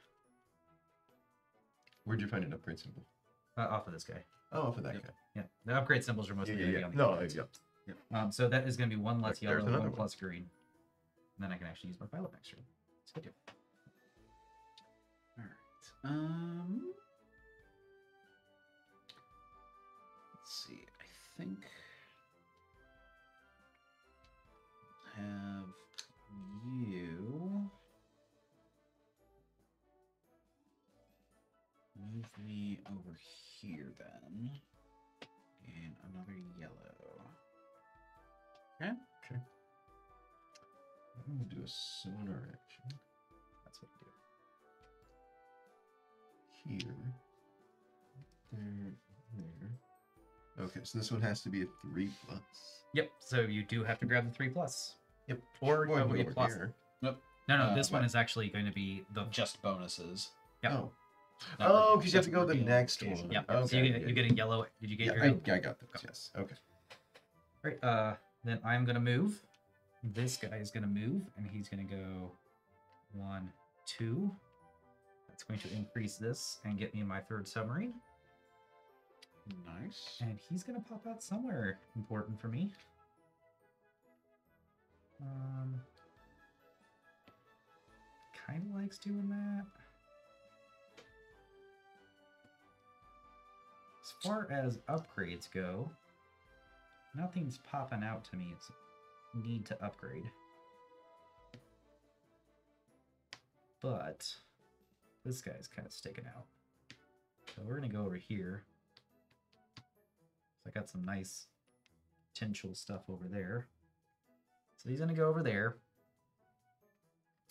Where'd you find an upgrade symbol? Off of this guy. Oh, for that Yep. guy. Yeah, the upgrade symbols are mostly Yeah, going to yeah, be yeah. on the No, keyboard. yeah. So that is going to be one less There's yellow, another one one. plus green. And then I can actually use my pilot next turn. So I do. All right. Let's see. I think have you move me over here then, and another yellow. Okay. Okay. I'm gonna do a sonar action That's what I do. here. There. Okay, so this one has to be a 3+. Yep, so you do have to grab the 3+. Yep. Or Well, I oh, can wait, go over plus. here. No, this one what? is actually going to be the... Just bonuses. Yep. Oh. Not Oh, re- because you have just to go to the reveal next location. one. Yep, Okay. so you get a yellow. Did you get Yeah, your I yellow? got those, yes. Okay. Right, then I'm going to move. This guy is going to move, and he's going to go 1, 2. That's going to increase this and get me my 3rd submarine. Nice. And he's going to pop out somewhere important for me. Kind of likes doing that. As far as upgrades go, nothing's popping out to me. It's a need to upgrade. But this guy's kind of sticking out. So we're going to go over here. So I got some nice potential stuff over there. So he's going to go over there.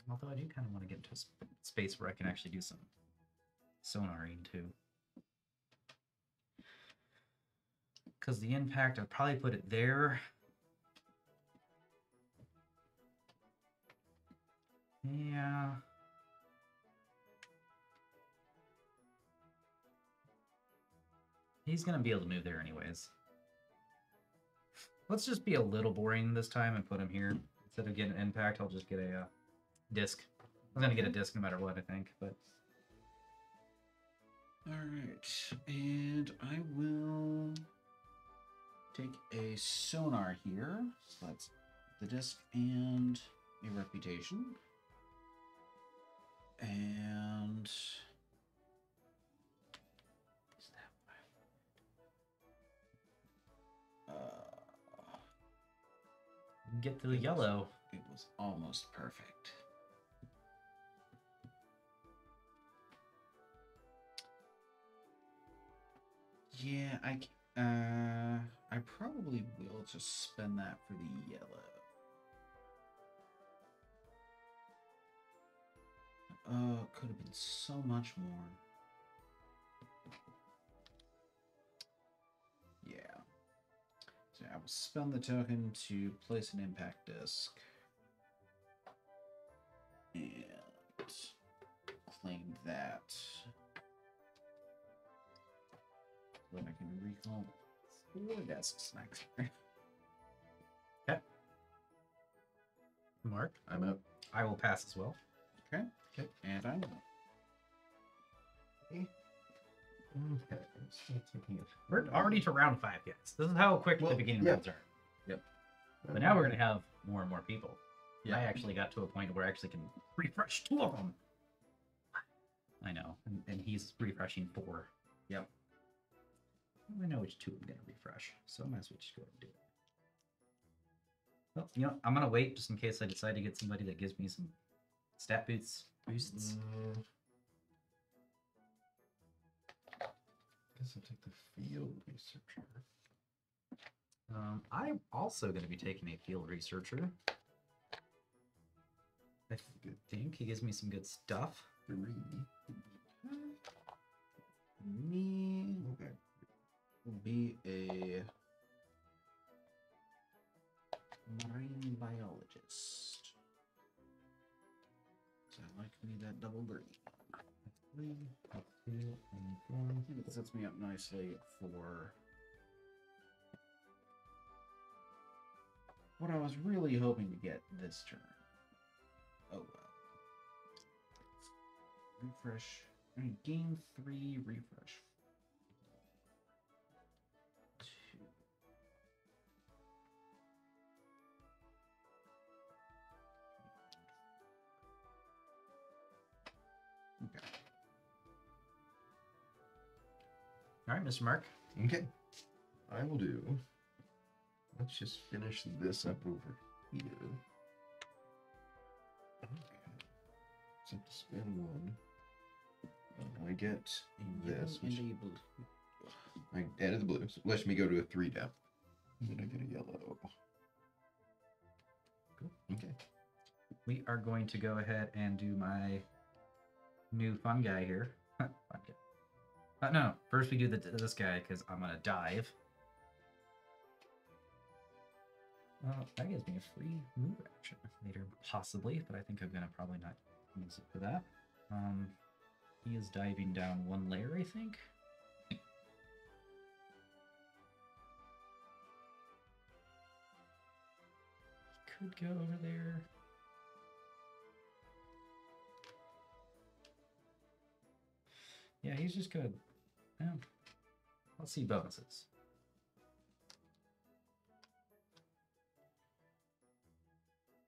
Although I do kind of want to get into a space where I can actually do some sonaring too. Because the impact, I'd probably put it there. Yeah. He's going to be able to move there anyways. Let's just be a little boring this time and put him here. Instead of getting an impact, I'll just get a disc. I'm going to get a disc no matter what, I think. But All right, and I will take a sonar here. So that's the disc and a reputation. And get to the yellow. it was almost perfect. Yeah, I probably will just spend that for the yellow. Could have been so much more. Yeah. So I will spend the token to place an impact disc. And claim that. Then I can recall 4 discs next turn. Okay. Mark, I'm up. I will pass as well. Okay. Okay. And I will. Okay. I'm still taking it. We're already to round 5, guys. This is how quick the Well, beginning yeah. rounds are. Yep. But now we're going to have more and more people. Yeah. I actually got to a point where I actually can refresh 2 of them. I know. And he's refreshing 4. Yep. I know which 2 I'm going to refresh. So I might as well just go ahead and do it. Well, you know, I'm going to wait just in case I decide to get somebody that gives me some stat boosts. Guess I'll take the field researcher. I'm also going to be taking a field researcher. I think he gives me some good stuff. 3. Me Okay. will be a marine biologist. So I like me that double green. 3, 2, and 4. I think it sets me up nicely for what I was really hoping to get this turn. Oh well. Refresh. I mean, game 3, refresh. 2. Okay. All right, Mr. Mark. Okay. I will do. Let's just finish this up over here. Okay. So to spend 1. I get this. And Which a blue. I added the blue. So lets me go to a 3 down. Then I get a yellow. Cool. Okay. We are going to go ahead and do my new fun guy here. Fun guy. No, first we do this guy because I'm gonna dive. Well, that gives me a free move action later, possibly, but I think I'm gonna probably not use it for that. He is diving down 1 layer, I think. He could go over there. Yeah, he's just good. Yeah. Let's see bonuses.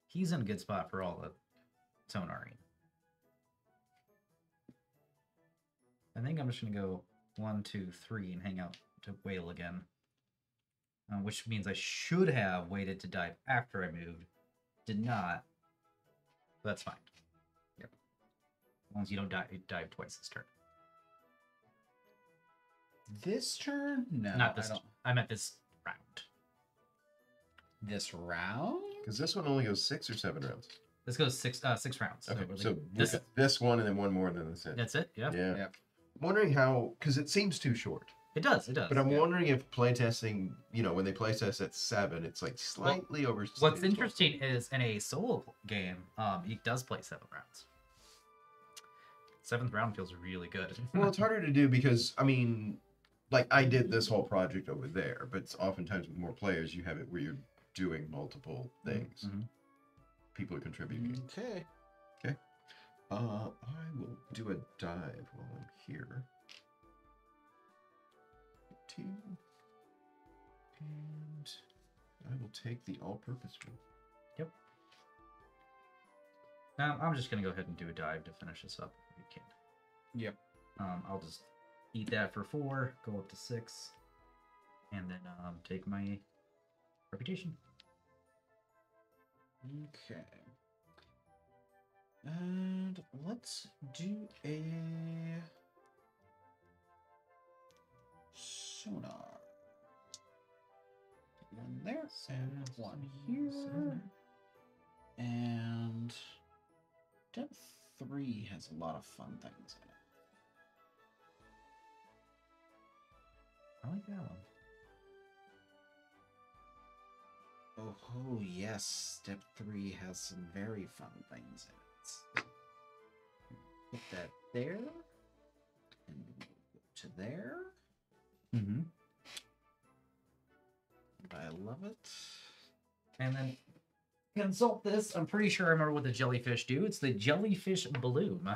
He's in a good spot for all the sonaring. I think I'm just going to go 1, 2, 3 and hang out to whale again. Which means I should have waited to dive after I moved. Did not. But that's fine. Yep. As long as you don't dive twice this turn. This turn? No, Not this. I don't. I meant this round. This round? Because this one only goes 6 or 7 rounds. This goes 6 rounds. Okay, really- so this, this one and then 1 more and then that's it. that's it. Yeah. Yeah. Yep. I'm wondering how, because it seems too short. It does. It does. But I'm Yeah. wondering if playtesting, when they playtest at 7, it's like slightly over. What's interesting is in a solo game, it does play 7 rounds. 7th round feels really good. Well, it's harder to do because, like I did this whole project over there, but it's oftentimes with more players, you have it where you're doing multiple things. Mhm. People are contributing. Okay. I will do a dive while I'm here. 2. And I will take the all-purpose one. Yep. I'm just gonna go ahead and do a dive to finish this up. If we can. Yep. I'll just eat that for 4, go up to 6, and then take my reputation. Okay. And let's do a sonar. 1 there, and 1 here. And depth 3 has a lot of fun things in it. I like that one. Oh, yes, step 3 has some very fun things in it. Put that there, and we'll go to there. Mm-hmm. I love it. And then consult this. I'm pretty sure I remember what the jellyfish do. It's the jellyfish bloom.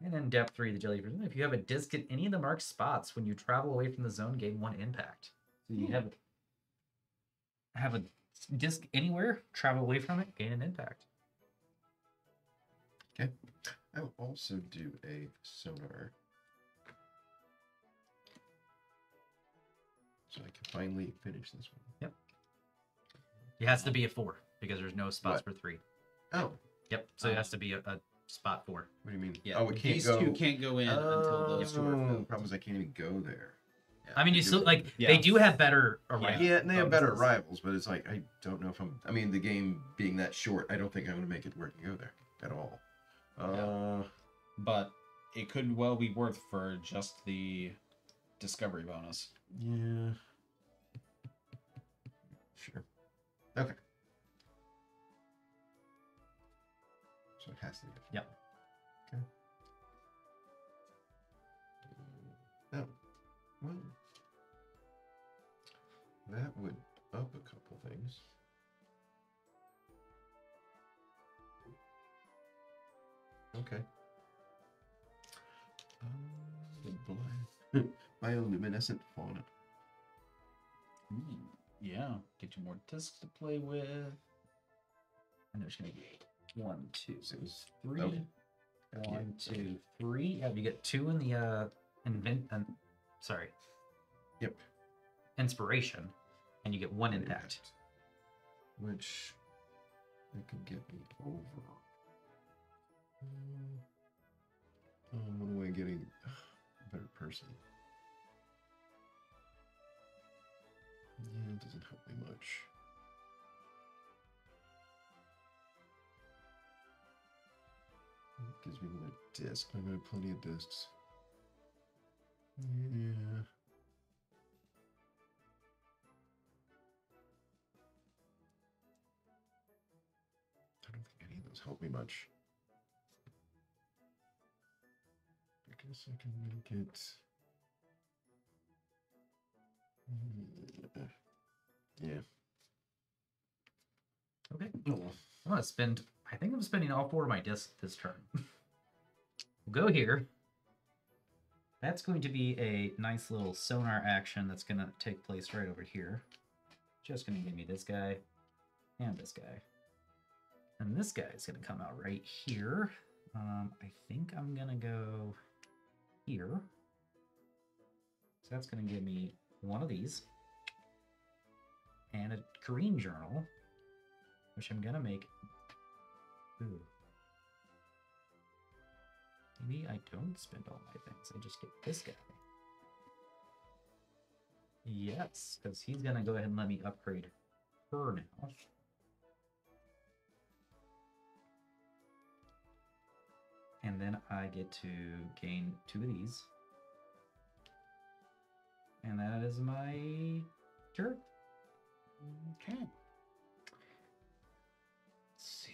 And then depth 3, the jellyfish. If you have a disc at any of the marked spots when you travel away from the zone, gain 1 impact. So you have a disc anywhere, travel away from it, gain an impact. Okay. I will also do a sonar. So I can finally finish this one. Yep. It has to be a 4 because there's no spots for 3. Oh, Yep. So it has to be a spot 4. what do you mean? Yeah, Oh, it can't these go. 2 can't go in until those 2 are The filled. problem is I can't even go there. Yeah. I mean, you still like Yeah. they do have better arrivals. Yeah, and they have better bonuses. rivals, but it's like I don't know if I'm. I mean, the game being that short, I don't think I'm going to make it where I can go there at all. But it could well be worth for just the discovery bonus. Yeah. Sure. Okay. So it has to be. Yep. Okay. Oh. Well. That would up a couple things. Okay. The blind bioluminescent fauna. Yeah, get you more discs to play with. And there's gonna be 1, 2, So it was 3. okay. 1, 2, 3. Yeah, you get 2 in the sorry. Yep. Inspiration, and you get 1 impact. Which it could get me over. What am I getting? A better person. Yeah, it doesn't help me much. It gives me my disc. I'm gonna have plenty of discs. Yeah. I don't think any of those help me much. I guess I can make it. Yeah. Okay. Oh. I'm gonna spend. I think I'm spending all 4 of my discs this turn. We'll go here. That's going to be a nice little sonar action that's gonna take place right over here. Just gonna give me this guy and this guy. And this guy is gonna come out right here. I think I'm gonna go here. So that's gonna give me 1 of these. And a green journal, which I'm gonna make. Ooh. Maybe I don't spend all my things. I just get this guy. Yes, because he's gonna go ahead and let me upgrade her now. And then I get to gain 2 of these. And that is my turn. Okay. Let's see.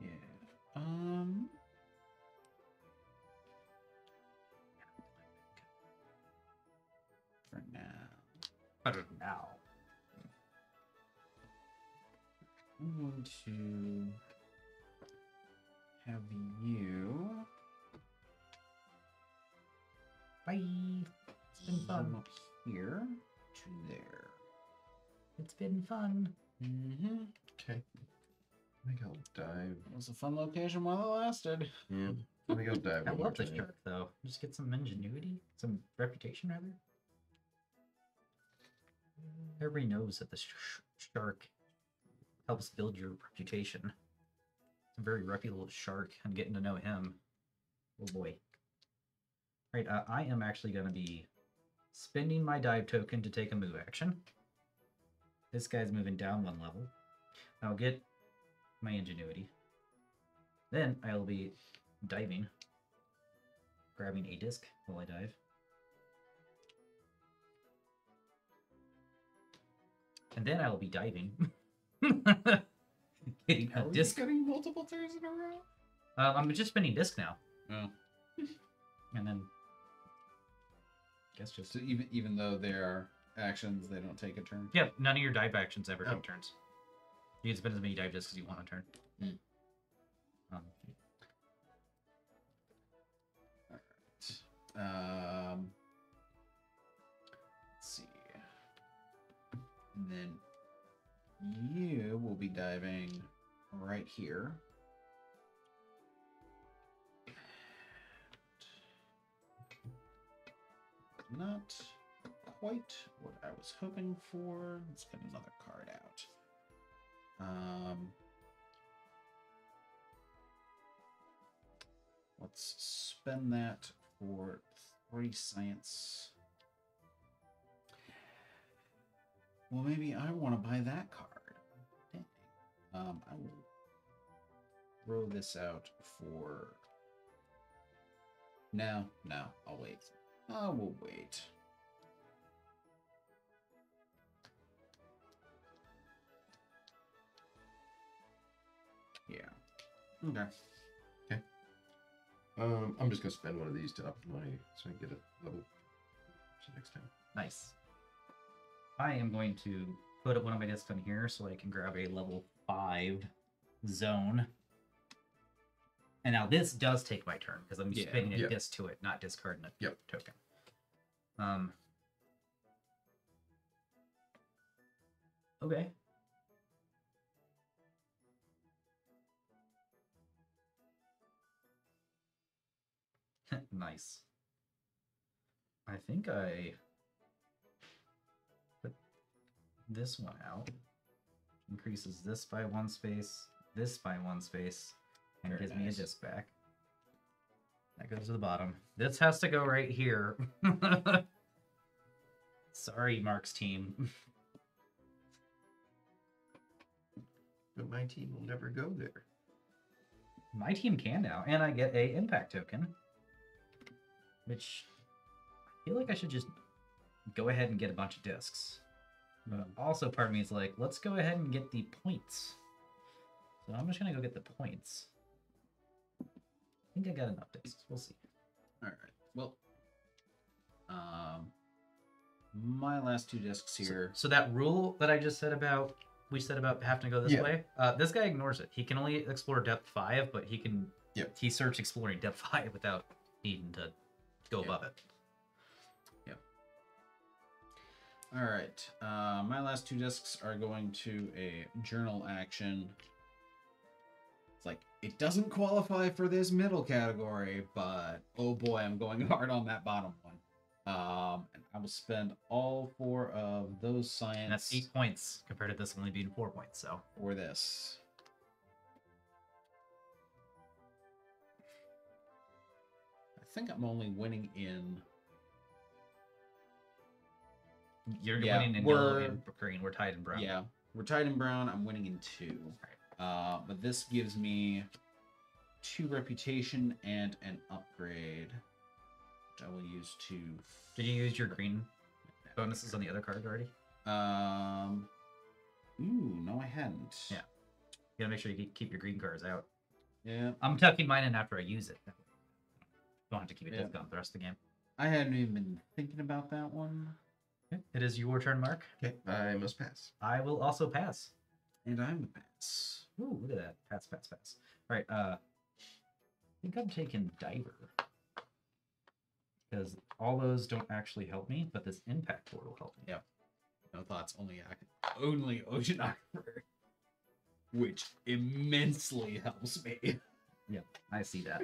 Yeah. For now. Better now. I'm going to have you Bye. It's been fun. zoom up here to there. It's been fun. Mm-hmm. Okay. I think I'll dive. It was a fun location while it lasted. Yeah. I think I'll dive. I one more love the time. shark, though. Just get some ingenuity, some reputation, rather. Everybody knows that the shark helps build your reputation. It's a very reputable shark, and getting to know him. Oh boy. Right, I am actually going to be spending my dive token to take a move action. This guy's moving down 1 level. I'll get my ingenuity. Then I'll be diving, grabbing a disc while I dive. And then I'll be diving. Getting a Are we disc. getting multiple turns in a row? I'm just spinning disc now. Oh. And then I guess just So even though there are actions, they don't take a turn? yeah, none of your dive actions ever Oh. take turns. You can spin as many dive discs as you want a turn. Mm. Let's see. And then you will be diving right here. Not quite what I was hoping for. Let's get another card out. Let's spend that for 3 science. Well, maybe I want to buy that card. Dang. I will throw this out for... No, I'll wait. We'll wait. Yeah. Okay. I'm just gonna spend one of these to up my so I can get a level next time. Nice. I am going to put one of my discs on here so I can grab a level 5 zone. And now this does take my turn because I'm spinning a disc to it, not discarding a token. Okay. Nice. I think I put this one out. Increases this by 1 space, this by 1 space, and Very gives me a nice. disc back. That goes to the bottom. This has to go right here. Sorry, Mark's team. But my team will never go there. My team can now, and I get a impact token, which I feel like I should just go ahead and get a bunch of discs. But also part of me is like, let's go ahead and get the points. So I'm just gonna go get the points. I think I got enough discs. We'll see. All right. Well, my last 2 discs here. So that rule that I just said about having to go this way, this guy ignores it. He can only explore depth 5, but he can he starts exploring depth 5 without needing to go above it. Yep. All right. My last 2 discs are going to a journal action. It's like, it doesn't qualify for this middle category, but oh boy, I'm going hard on that bottom one. And I will spend all 4 of those science. And that's 8 points compared to this only being 4 points. So for this. I think I'm only winning in. You're winning in yellow and green. We're tied in brown. Yeah, we're tied in brown. I'm winning in 2. Right. But this gives me 2 reputation and an upgrade, which I will use to. Did you use your green bonuses on the other card already? No, I hadn't. Yeah. You gotta make sure you keep your green cards out. Yeah. I'm tucking mine in after I use it. Don't have to keep it discount for the rest of the game. I hadn't even been thinking about that one. Okay. It is your turn, Mark. Okay, I must pass. I will also pass. And I'm the pass. Ooh, look at that. Pass, pass, pass. All right, I think I'm taking Diver. Because all those don't actually help me, but this impact board will help me. Yep. No thoughts, only oceanographer, which immensely helps me. Yep, I see that.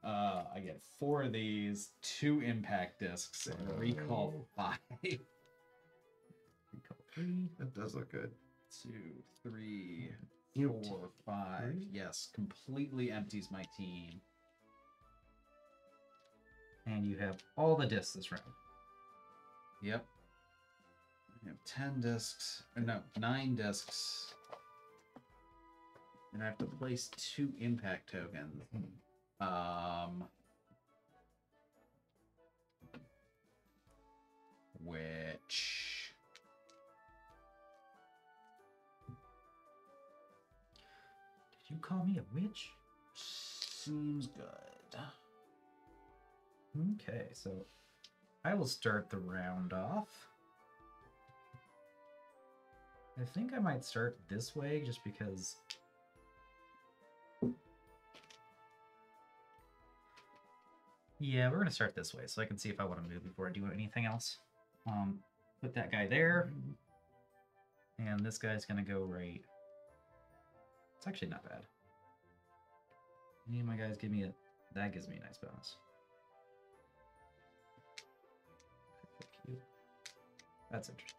I get 4 of these, 2 impact discs, and recall 5. Recall 3. That does look good. 2, 3, Empty. 4, 5. Right? Yes, completely empties my team. And you have all the discs this round. Yep. I have 10 discs. Or no, 9 discs. And I have to place 2 impact tokens. Which. Did you call me a witch? Seems good. Okay, so I will start the round off. I think I might start this way just because yeah, we're gonna start this way so I can see if I want to move before I do anything else. Put that guy there, and this guy's gonna go right. It's actually not bad. Any of my guys give me that gives me a nice bonus. That's interesting.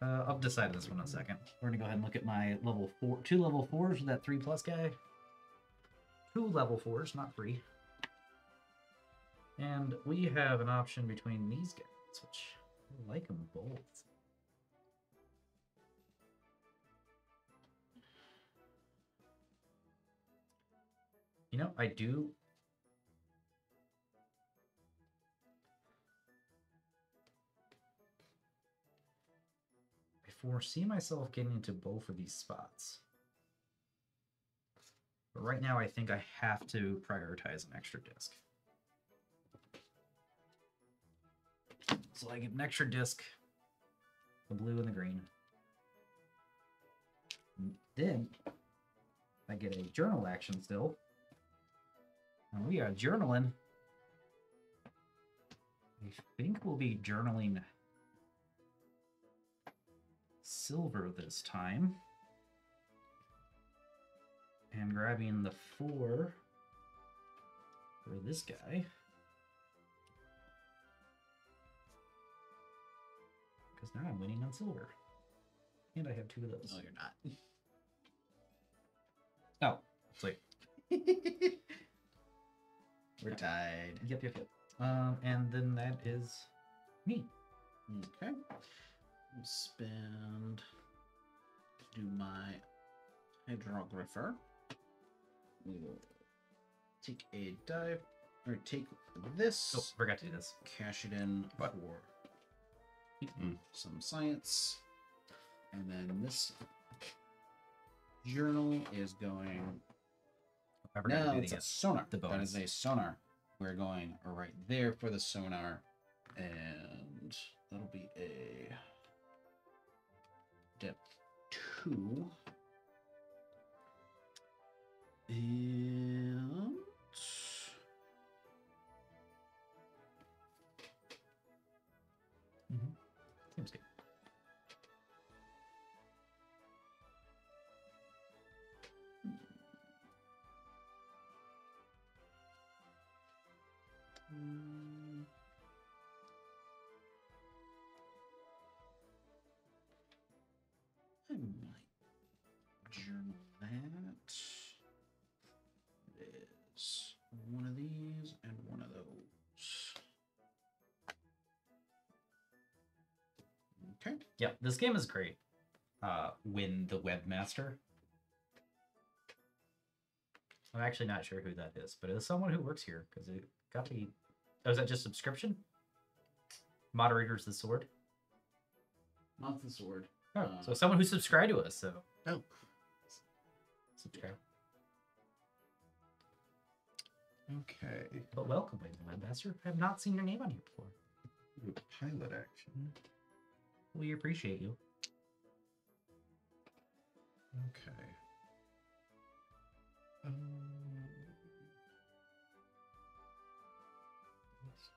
I'll decide this one in a second. We're gonna go ahead and look at my level 4, 2 level 4s with that 3+ guy. 2 level 4s, not 3. And we have an option between these guys, which I like them both. You know, I do. I foresee myself getting into both of these spots. But right now, I think I have to prioritize an extra disc. So I get an extra disc, the blue and the green. And then I get a journal action still. And we are journaling. I think we'll be journaling silver this time. And grabbing the 4 for this guy. Because now I'm winning on silver. And I have 2 of those. No, you're not. Oh, it's like, We're tied. yep. And then that is me. Okay. I'll spend to do my hydrographer. We will take a dive, or take this. Oh, forgot to do this. Cash it in What? for some science. And then this journal is going. I forgot to No, do it's the, a sonar. the That bonus. is a sonar. We're going right there for the sonar. And that'll be a depth 2. And Seems good. I might journal that. It is one of these and one of those. Okay. Yeah, this game is great. Win the webmaster. I'm actually not sure who that is, but it's someone who works here because it got the. Oh, is that just subscription? Moderator's the sword. Not the sword. Oh, so someone who subscribed to us. So Oh. subscribe. Okay. But welcome, ladies and webmaster. I have not seen your name on here before. Ooh, pilot action. We appreciate you. Okay. Let's-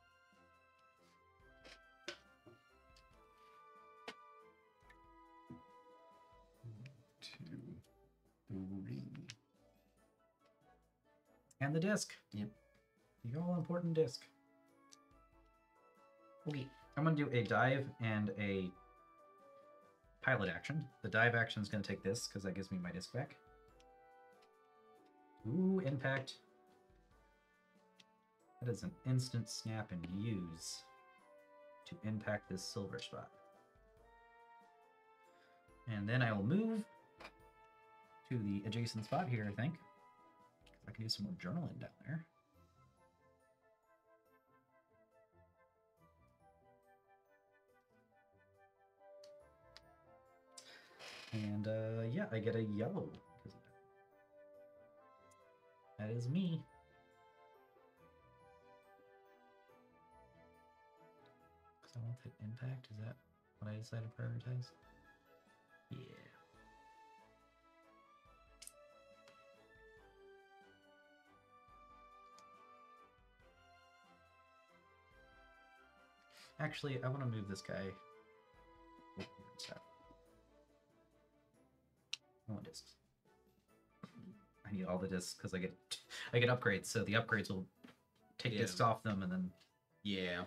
Two, 3. And the disc. Yep. The all-important disc. Okay, I'm going to do a dive and a pilot action. The dive action is going to take this because that gives me my disc back. Ooh, impact. That is an instant snap and use to impact this silver spot. And then I will move to the adjacent spot here, I think. I can do some more journaling down there. And yeah, I get a yellow because of that. That is me. Because I want that impact. Is that what I decided to prioritize? Yeah. Actually, I want to move this guy over here instead. I want discs. I need all the discs because I get upgrades, so the upgrades will take Yeah. discs off them and then Yeah.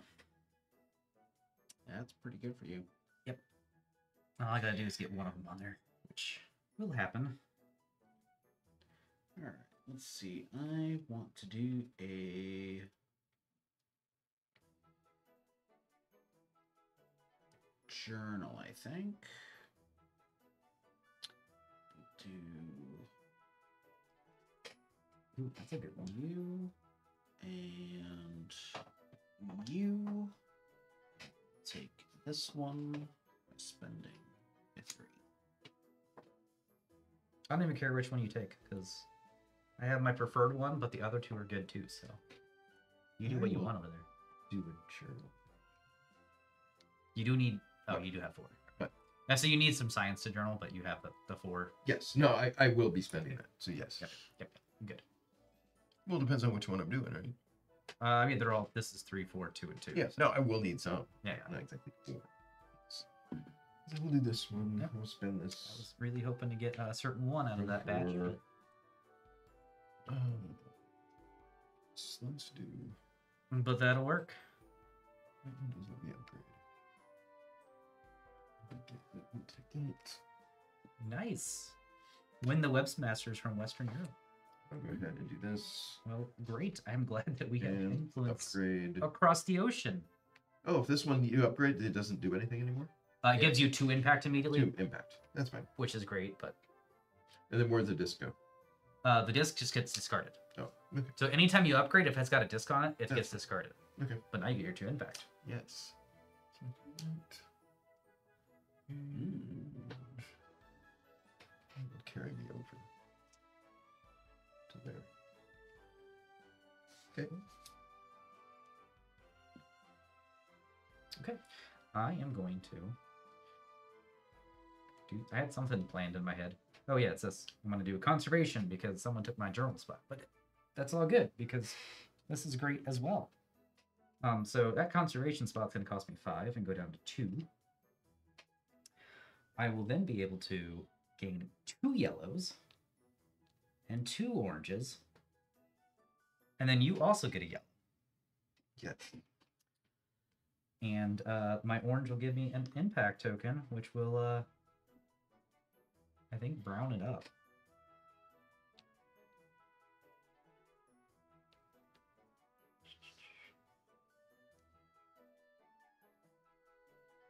That's pretty good for you. all I gotta do is get one of them on there, which will happen. All right. Let's see. I want to do a journal, I think. Do Ooh, that's a good one. You and you take this one by spending a 3. I don't even care which one you take, because I have my preferred one, but the other two are good too, so you do what you want over there. Do a journal. You do need... Oh, What? you do have 4. What? Now, so you need some science to journal, but you have the 4. Yes. No, I will be spending that. So yes. Yep. Good. Well, it depends on which one I'm doing, right? I mean, they're all... This is 3, 4, 2, and 2. Yes. No, I will need some. Yeah. Not exactly 4. So we'll do this one. Yep. We'll spend I this. was really hoping to get a certain one out of that batch. Four. But... So let's do. But that'll work. That one does let me upgrade. Take that. Nice. Win the Webmasters from Western Europe. I'll go ahead and do this. Well, great. I'm glad that we have And influence upgrade. across the ocean. Oh, if this one you upgrade, it doesn't do anything anymore? It gives you 2 impact immediately, 2 impact. That's fine. which is great, but And then where'd the disc go? the disc just gets discarded. Oh, okay. So anytime you upgrade, if it's got a disc on it, it That's gets discarded. Okay. But now you get your 2 impact. Yes. Carry me over to there. Okay. Okay. I am going to do... I had something planned in my head. Oh yeah, it's this. I'm going to do a conservation because someone took my journal spot. But that's all good because this is great as well. So that conservation spot's going to cost me 5 and go down to 2. I will then be able to gain 2 yellows and 2 oranges. And then you also get a yellow. Yes. And my orange will give me an impact token, which will, I think, brown it up.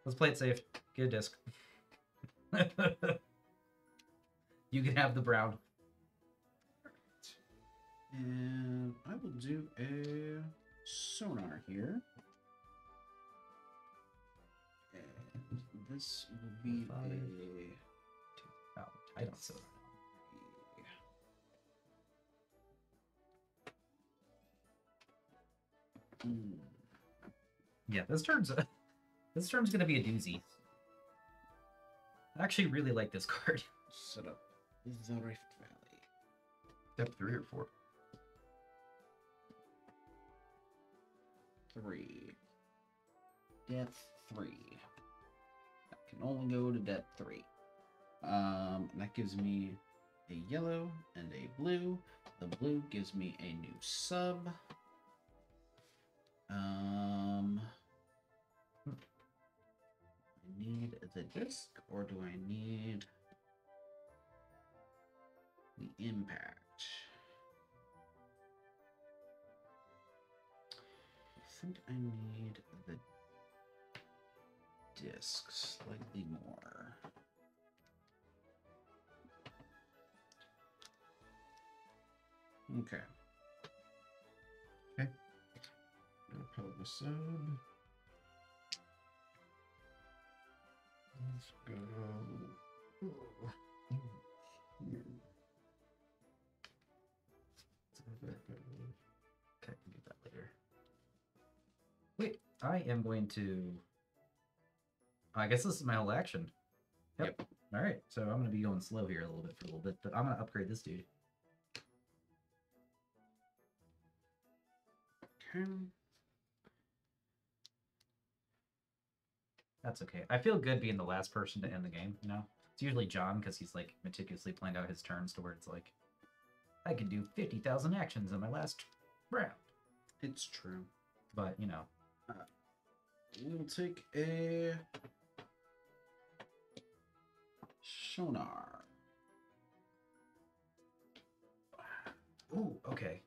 Let's play it safe. Get a disc. You can have the brown. And I will do a sonar here. And this will be Oh, I don't so. Yeah, this turn's gonna be a doozy. I actually really like this card. Set up the Rift Valley. Step 3 or 4? 3. Depth 3. I can only go to depth 3. And that gives me a yellow and a blue. The blue gives me a new sub. I need the disc, or do I need the impact? I think I need the disc slightly more. Okay. Okay. Gonna put the sub. Let's go here. Okay, do that later. Wait, I am going to... I guess this is my whole action. Yep. All right, so I'm going to be going slow here a little bit for a little bit, but I'm going to upgrade this dude. Okay. That's okay. I feel good being the last person to end the game, you know? It's usually John, because he's, like, meticulously planned out his turns to where it's like, I can do 50,000 actions in my last round. It's true. But, you know. We'll take a sonar. Ooh, okay.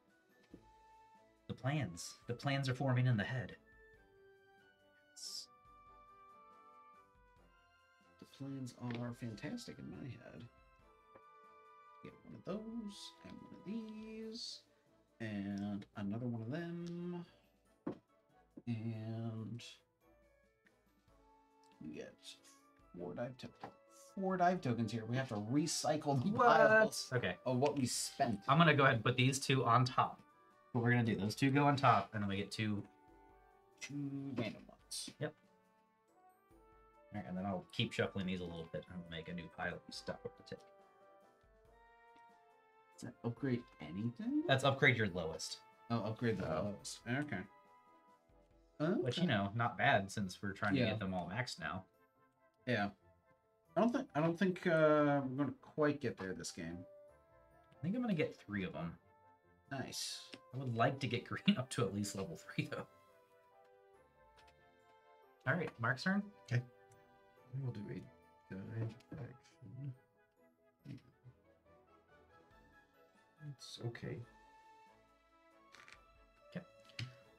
The plans. The plans are forming in the head. The plans are fantastic in my head. Get one of those, and one of these, and another one of them. And we get 4 dive tokens here. We have to recycle the piles Okay. of what we spent. I'm gonna go ahead and put these 2 on top. What we're gonna do, those 2 go on top, and then we get 2 random ones. Yep. All right, and then I'll keep shuffling these a little bit and make a new pile of stuff with the tip. Does that upgrade anything? That's upgrade your lowest. Oh, upgrade the lowest. Okay. Which, you know, not bad since we're trying to Yeah. get them all maxed now. Yeah. I don't think we're gonna quite get there this game. I think I'm gonna get 3 of them. Nice. I would like to get green up to at least level 3 though. All right, Mark's turn. Okay. We'll do a dive action. It's okay.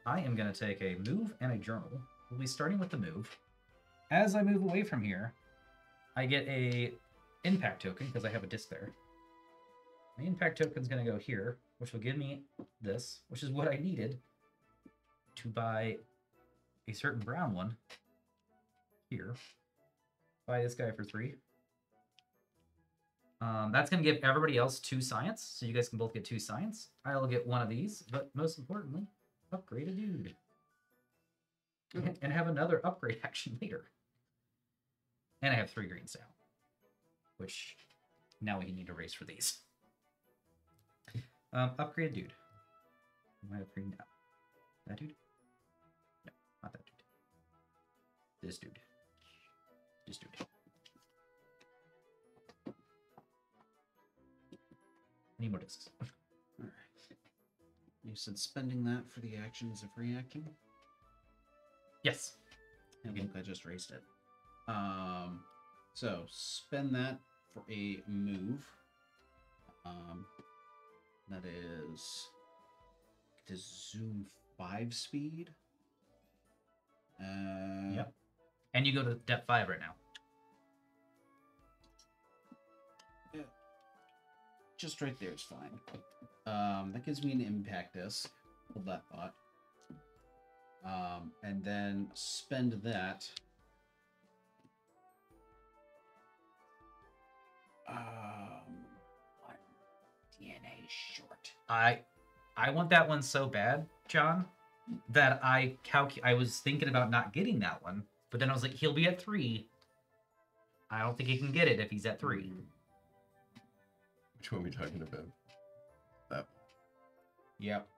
I am going to take a move and a journal. We'll be starting with the move. As I move away from here, I get a impact token because I have a disc there. My impact token is going to go here, which will give me this, which is what I needed to buy a certain brown one here. Buy this guy for 3. That's going to give everybody else 2 science, so you guys can both get 2 science. I'll get 1 of these, but most importantly, upgrade a dude. And have another upgrade action later. And I have 3 greens now. Which, now we need to race for these. Upgrade a dude. I might upgrade now. That dude? No, not that dude. This dude. This dude. I need more discs. Alright. You said spending that for the action is a free action? Yes. And look, I just raised it. So spend that for a move. That is to zoom 5 speed. Yep. And you go to depth 5 right now. Yeah. Just right there is fine. That gives me an impact disc. Hold that thought. And then spend that. One DNA short. I want that one so bad, John, that I was thinking about not getting that one, but then I was like, he'll be at 3. I don't think he can get it if he's at 3. Which one are we talking about? That. Yep.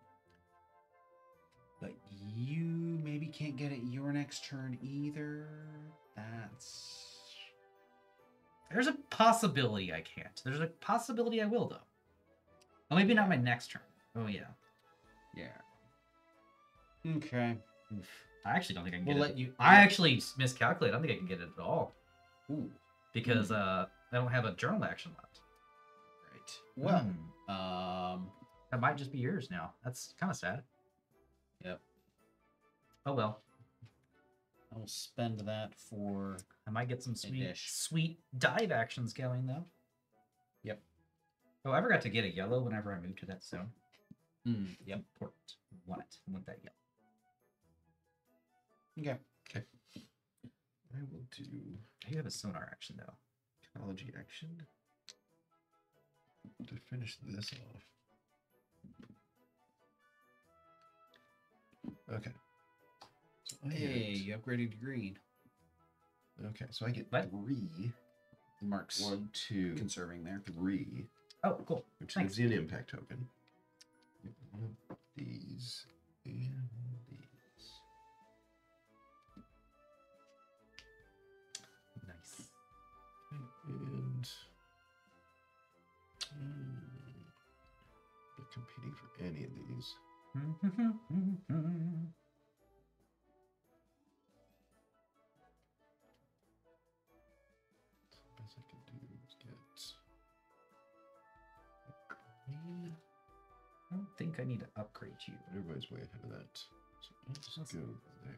But you maybe can't get it your next turn either. That's... There's a possibility I can't. There's a possibility I will, though. Oh, maybe not my next turn. Oh, yeah. Yeah. Okay. Oof. I actually don't think I can get We'll it. let you... I actually miscalculated. I don't think I can get it at all. Ooh. Because I don't have a journal action left. Right. Well, that might just be yours now. That's kind of sad. Yep. Oh, well. I will spend that for... I might get some sweet, dish. sweet dive actions going, though. Yep. Oh, I forgot to get a yellow whenever I move to that zone. Yep. Important. Want it. I want that yellow. Okay. Okay. I will do You have a sonar action, though. technology action to finish this off. Okay. So I Hey, get, you upgraded to green. okay, so I get What? 3. Mark's 1, 2, conserving there. 3, Oh, cool. which Thanks. gives you an impact token. Get one of these and these. Nice. And not competing for any of these. Best I can do is get green. I don't think I need to upgrade you. Everybody's way ahead of that. So let's That's- go there.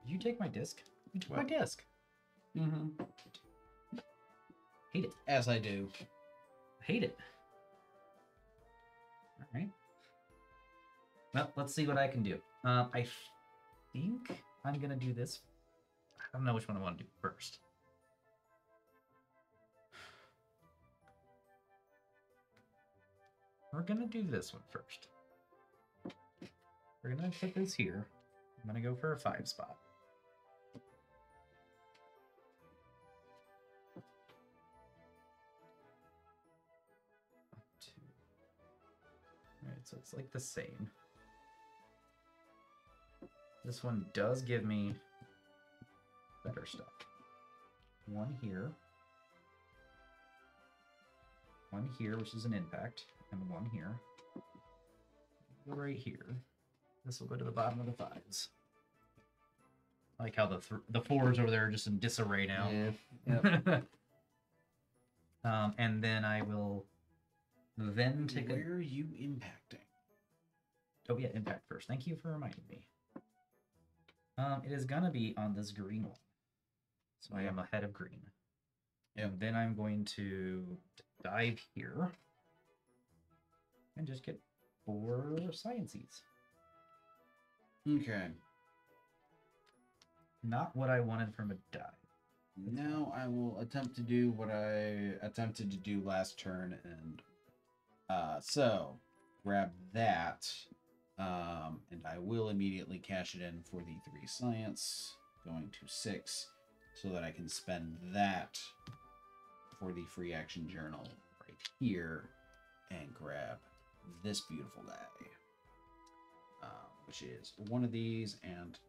Did you take my disc? You took my What? disc. Mm-hmm. Hate it. As I do. hate it. All right. Well, let's see what I can do. I think I'm gonna do this. I don't know which one I want to do first. We're gonna do this one first. We're gonna put this here. I'm gonna go for a 5 spot. Alright, so it's like the same. This one does give me better stuff. One here. One here, which is an impact. And one here. Go right here. This will go to the bottom of the 5s. I like how the 4s over there are just in disarray now. Yeah. Yep. And then I will then take Where are you impacting? Oh yeah, impact first. Thank you for reminding me. It is gonna be on this green one. So I am ahead of green. And then I'm going to dive here. And just get 4 sciences. Okay. Not what I wanted from a dive. Now I will attempt to do what I attempted to do last turn, and so grab that, and I will immediately cash it in for the 3 science, going to 6, so that I can spend that for the free action journal right here, and grab this beautiful guy, which is one of these and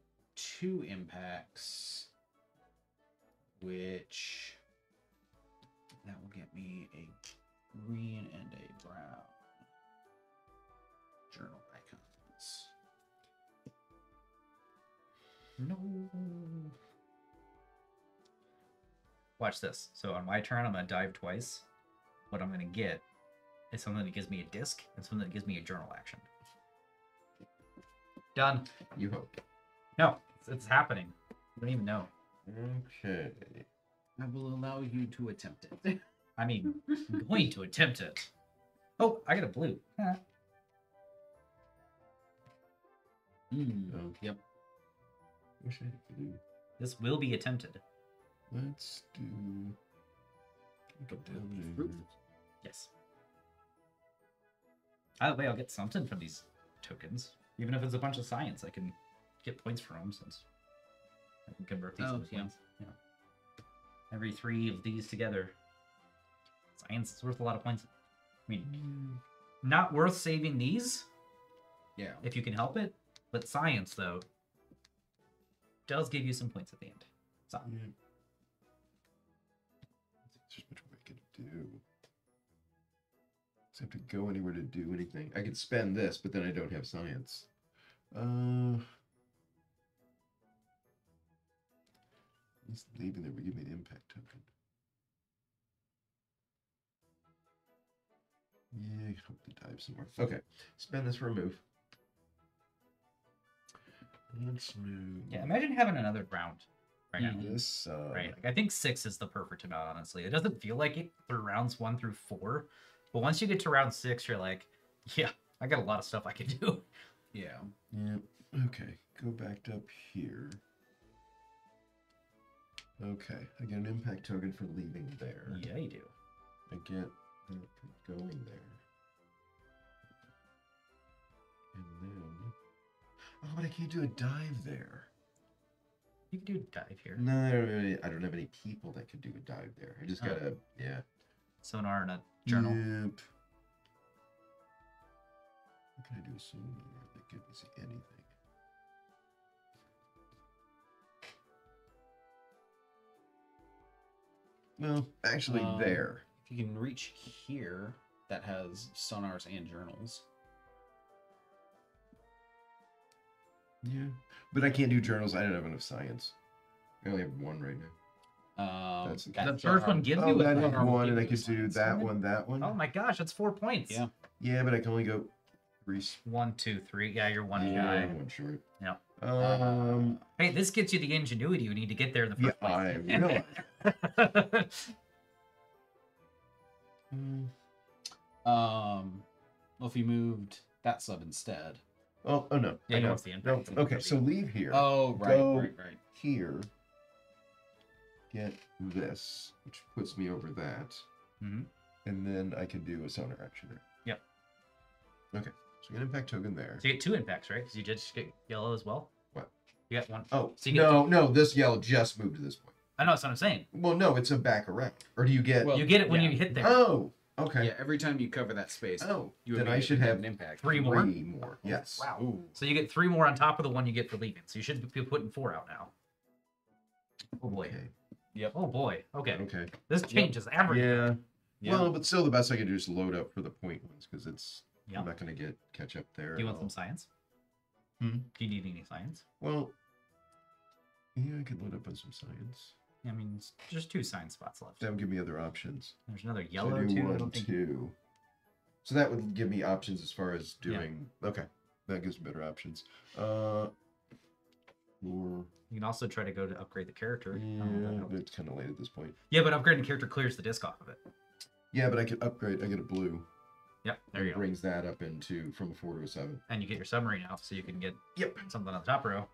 2 impacts, which that will get me a green and a brown journal icons. No. Watch this. So on my turn, I'm going to dive twice. What I'm going to get is something that gives me a disc and something that gives me a journal action. Done. You hope. No, it's happening. You don't even know. Okay. I will allow you to attempt it. I mean, I'm going to attempt it. Oh, I got a blue. Oh. Yep. Wish I had blue. This will be attempted. Let's do. Go down there. Yes. Either way, I'll get something from these tokens. Even if it's a bunch of science, I can get points from them since I can convert these into points. Yeah. Every 3 of these together. Science is worth a lot of points. I mean, not worth saving these Yeah. if you can help it, but science, though, does give you some points at the end. So, Yeah. There's much more I could do. Does I have to go anywhere to do anything? I could spend this, but then I don't have science. Just leaving there would give me an impact token. Yeah, I hope to dive somewhere. Okay, spend this for a move. Let's move. yeah, imagine having another round right now. This. Right, like, I think 6 is the perfect amount, honestly. It doesn't feel like it through rounds 1 through 4, but once you get to round 6, you're like, yeah, I got a lot of stuff I can do. Yeah. Yeah. Okay, go back up here. Okay, I get an impact token for leaving there. Yeah, you do. I get that for going there. And then... Oh, but I can't do a dive there. You can do a dive here. No, I don't have any people that could do a dive there. I just gotta, yeah. Sonar and a journal. Yep. What can I do a sonar that could see anything? Well, actually, there. If you can reach here, that has sonars and journals. Yeah. But I can't do journals. I don't have enough science. I only have 1 right now. That's The first one gives Oh, you a that is sonar. 1, and I give could you do science. that one, that one. Oh my gosh, that's 4 points. Yeah. Yeah, but I can only go 3. 1, 2, 3. Yeah, you're 1 Yeah, shy. I'm 1 short. Yep. Yeah, Hey, this gets you the ingenuity you need to get there in the first I place. realize. Well, if you moved that sub instead. Oh no. Yeah, I he know. wants the No, impact. okay, so leave here. Oh, right, Go right. here. Get this, which puts me over that. Mm-hmm. And then I can do a sonar action there. Yep. Okay, so get impact token there. So you get 2 impacts, right? Because you just get yellow as well. What? You got 1. Oh, so you get no, this yellow just moved to this point. I know that's what I'm saying. Well, no, it's a back around. Or do you get... Well, You get it when yeah. you hit there. Oh, okay. Yeah, every time you cover that space, Oh, you then I should immediately have an impact. 3 more. 3 more, yes. Wow. Ooh. So you get 3 more on top of the one you get for leaving. So you should be putting 4 out now. Oh boy. Okay. Yep. Oh boy. Okay. Okay. This changes everything. Yeah. Yeah. Well, but still, the best I could do is load up for the point ones because it's Yeah. I'm not going to catch up there. Do you at want some all. science? Hmm? Do you need any science? Well, yeah, I could load up on some science. I mean, it's just 2 science spots left. That would give me other options. There's another So I yellow do too. I 1, don't think. 2. So that would give me options as far as doing. Okay, that gives me better options. Or You can also try to go to upgrade the character. I don't know if that yeah, helps. but it's kind of late at this point. Yeah, but upgrading the character clears the disc off of it. Yeah, but I could upgrade. I get a blue. Yep, there It you go. brings that up into from a 4 to a 7. And you get your submarine out, so you can get Yep. something on the top row,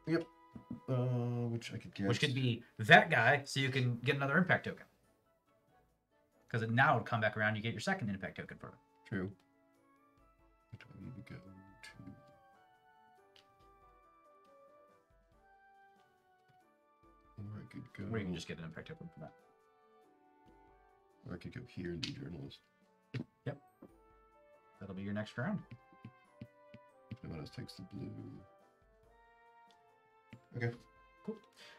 Which I could get. which could be that guy, so you can get another impact token. Because now it'll come back around, you get your second impact token for it. True. What do I need to go to? Or I could go. Or you can just get an impact token for that. Or I could go here and do journalist. That'll be your next round. No one else takes the blue. Okay.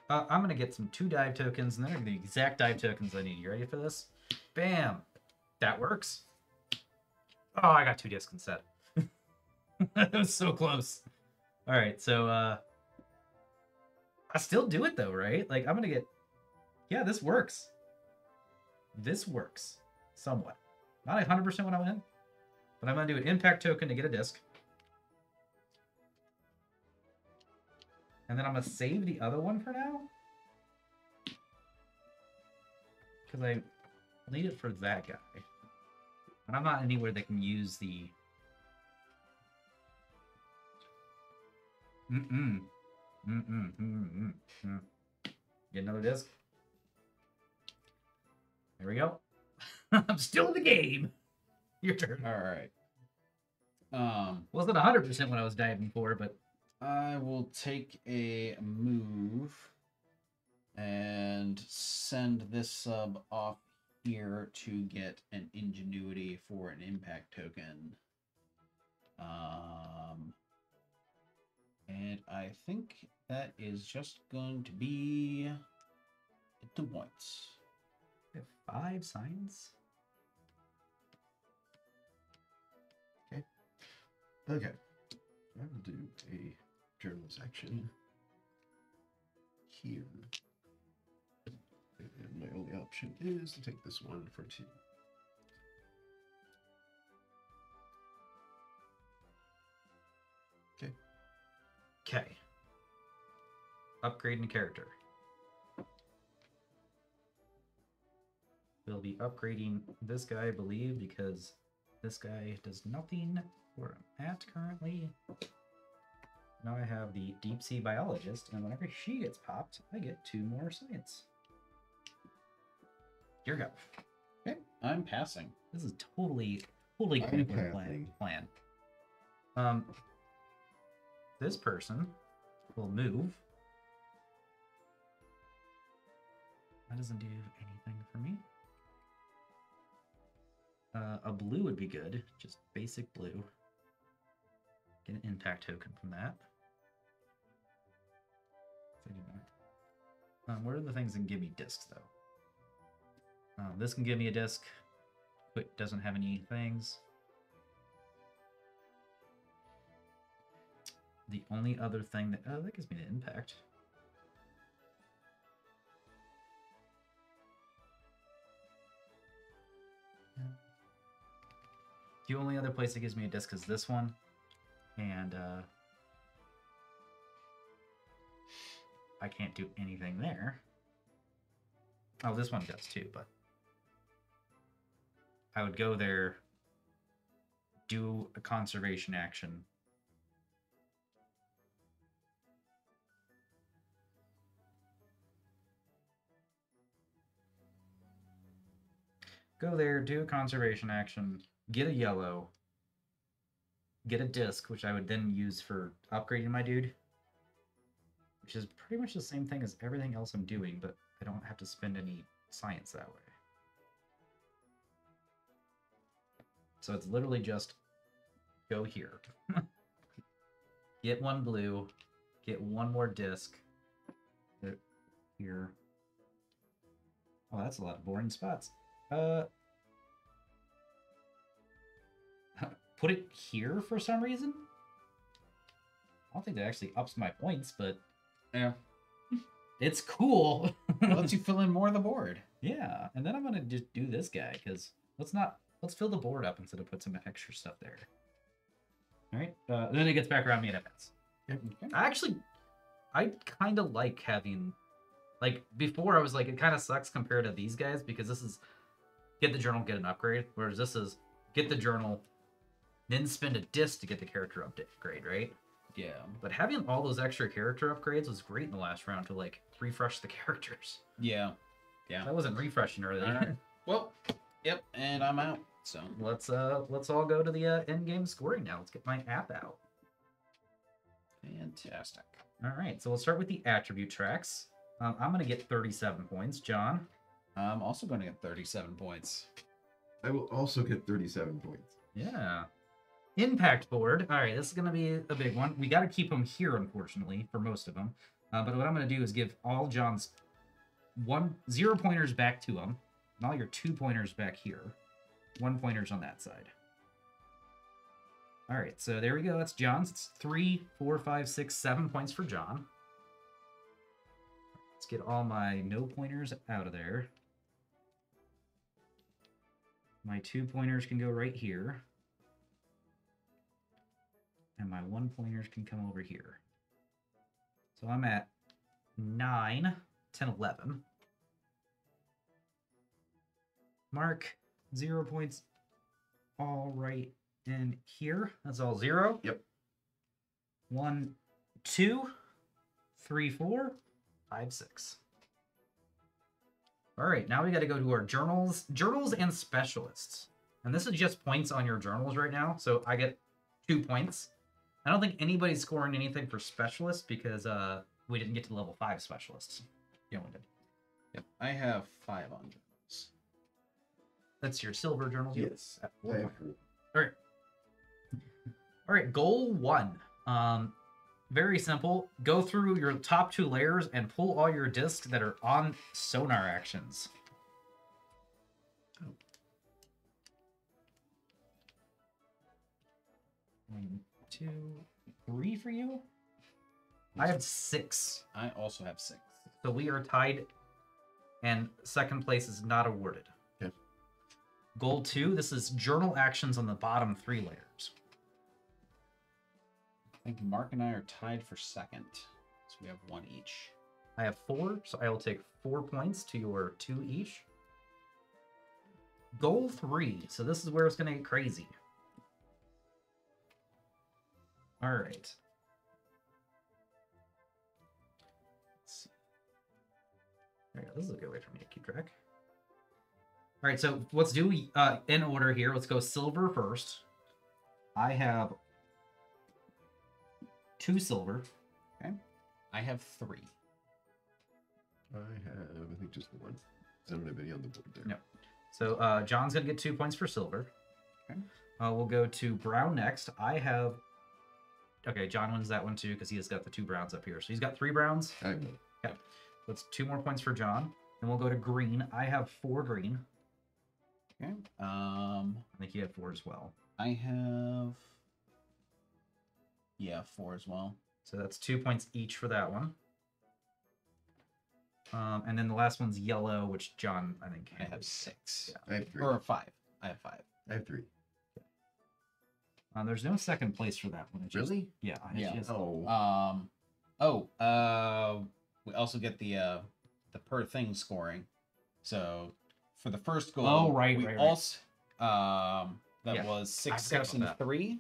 I'm going to get some 2 dive tokens, and they're the exact dive tokens I need. You ready for this? Bam! That works. Oh, I got 2 discs instead. That was so close. All right, so I still do it though, right? Like I'm going to get... Yeah, this works. This works. Somewhat. Not 100% when I win, but I'm going to do an impact token to get a disc. And then I'm going to save the other one for now. Because I need it for that guy. But I'm not anywhere that can use the... Get another disc. There we go. I'm still in the game. Your turn. All right. Wasn't 100% when I was diving for, but I will take a move and send this sub off here to get an ingenuity for an impact token. And I think that is just going to be 2 points. I have 5 signs. Okay. I will do a journalist action here. And my only option is to take this one for 2. Okay. Okay. Upgrading character. We'll be upgrading this guy, I believe, because this guy does nothing where I'm at currently. Now I have the deep sea biologist, and whenever she gets popped, I get 2 more science. Your go. Okay, I'm passing. This is totally going I'm to plan. This person will move. That doesn't do anything for me. A blue would be good, just basic blue. Get an impact token from that. What are the things that can give me discs, though? This can give me a disc. Quick doesn't have any things. The only other thing that... Oh, that gives me the impact. The only other place that gives me a disc is this one. And I can't do anything there. Oh, this one does too, but I would go there do a conservation action. Go there, do a conservation action, get a yellow, get a disc, which I would then use for upgrading my dude, which is pretty much the same thing as everything else I'm doing, but I don't have to spend any science that way. So it's literally just go here. Get one blue, get one more disc. Here. Oh, that's a lot of boring spots. Put it here for some reason? I don't think that actually ups my points, but Yeah. it's cool. It lets you fill in more of the board. Yeah, and then I'm gonna just do this guy, because let's fill the board up instead of put some extra stuff there. Alright, then it gets back around me at events. Yep. Okay. I kind of like having, like, before I was like, it kind of sucks compared to these guys, because this is get the journal, get an upgrade, whereas this is get the journal, then spend a disc to get the character upgrade, right? Yeah. But having all those extra character upgrades was great in the last round to, like, refresh the characters. Yeah. Yeah. That wasn't refreshing earlier. All right. Well, yep, and I'm out. So Let's all go to the end game scoring now. Let's get my app out. fantastic. All right, so we'll start with the attribute tracks. I'm gonna get 37 points. John. I'm also going to get 37 points. I will also get 37 points. Yeah. Impact board. All right, this is gonna be a big one. We got to keep them here, unfortunately, for most of them. But what I'm gonna do is give all John's 0 pointers back to him, and all your 2 pointers back here. 1 pointers on that side. All right, so there we go. That's John's. It's 3, 4, 5, 6, 7 points for John. Let's get all my no pointers out of there. My 2 pointers can go right here. And my 1 pointers can come over here. So I'm at 9, 10, 11. Mark 0 points all right in here. That's all 0. Yep. 1, 2, 3, 4, 5, 6. All right, now we got to go to our journals and specialists. And this is just points on your journals right now. So I get 2 points. I don't think anybody's scoring anything for specialists because we didn't get to level 5 specialists. You only did. Yep. I have 5 on journals. That's your silver journals? Yes. At I 4 have points. 4. All right. All right, goal 1. Very simple. Go through your top 2 layers and pull all your discs that are on sonar actions. Oh. 1, 2, 3 for you. I have 6. I also have 6. So we are tied, and second place is not awarded. Okay. Goal 2, this is journal actions on the bottom 3 layers. I think Mark and I are tied for second. So we have 1 each. I have 4, so I will take 4 points to your 2 each. Goal 3, so this is where it's going to get crazy. All right. Let's see. There you go. This is a good way for me to keep track. All right, so let's do in order here. Let's go silver first. I have 2 silver. Okay. I have 3. I think, just the 1. I don't have any on the board there. No. So John's going to get 2 points for silver. Okay. We'll go to brown next. I have... Okay, John wins that one too because he has got the 2 browns up here. So he's got 3 browns. Okay. Okay. That's 2 more points for John. Then we'll go to green. I have 4 green. Okay. I think you have 4 as well. I have 4 as well. So that's 2 points each for that one. And then the last one's yellow, which John, I think, I have 6. Yeah. I have 3. Or 5. I have 5. I have 3. There's no second place for that one. It's just- Really? yeah. It's Yeah. just- We also get the per thing scoring. So for the first goal, Oh, right, we right. also That Yeah. was 6, I forgot 6, and about that. 3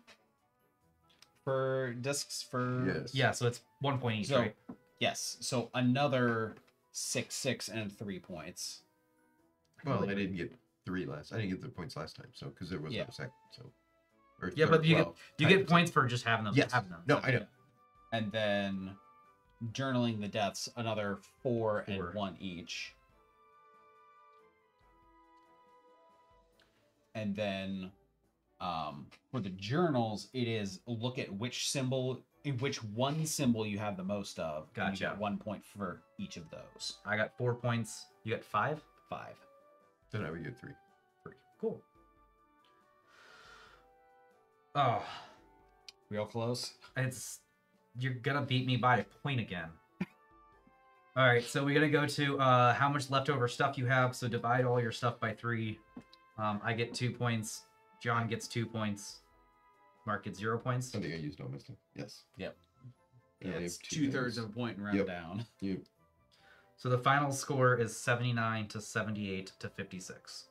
for discs for. Yes. Yeah, so it's 1 point each, So right? yes, so another 6, 6, and 3 points. Well, I didn't get 3 last. I didn't get the points last time, so because there was Yeah. no second. So. Or Yeah, third, but you well, get type points for just having them. Yes. Having them. No, I know. And then journaling the deaths, another 4 and 1 each. And then for the journals, it is look at which one symbol you have the most of. And you Gotcha. get 1 point for each of those. I got 4 points. You got 5? 5. Then I would get 3. Cool. Oh, Real close. you're gonna beat me by a point again. All right, so we're gonna go to how much leftover stuff you have. So divide all your stuff by 3. I get 2 points. John gets 2 points. Mark gets 0 points. I think I used all my stuff. Yes. Yep. I only It's have 2 2/3 things. of a point and round Yep. down. You. So the final score is 79 to 78 to 56.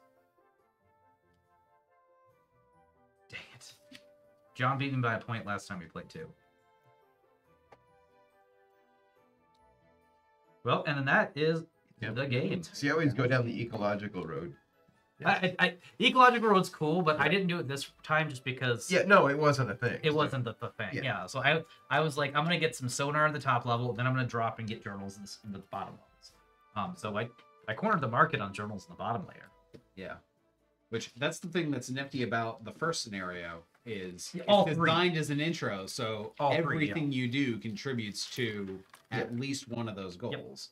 Dang it. John beat me by a point last time we played too. Well, and then that is Yep. the game. See, I always go down the ecological road. Ecological Road's cool, but I didn't do it this time just because Yeah, no, it wasn't a thing. it wasn't the thing. Yeah. Yeah. So I was like, I'm gonna get some sonar at the top level, then I'm gonna drop and get journals in the bottom levels. So I cornered the market on journals in the bottom layer. Yeah. Which that's the thing that's nifty about the first scenario is all it's three. designed as an intro, so All three, everything you do contributes to at Yeah. least one of those goals.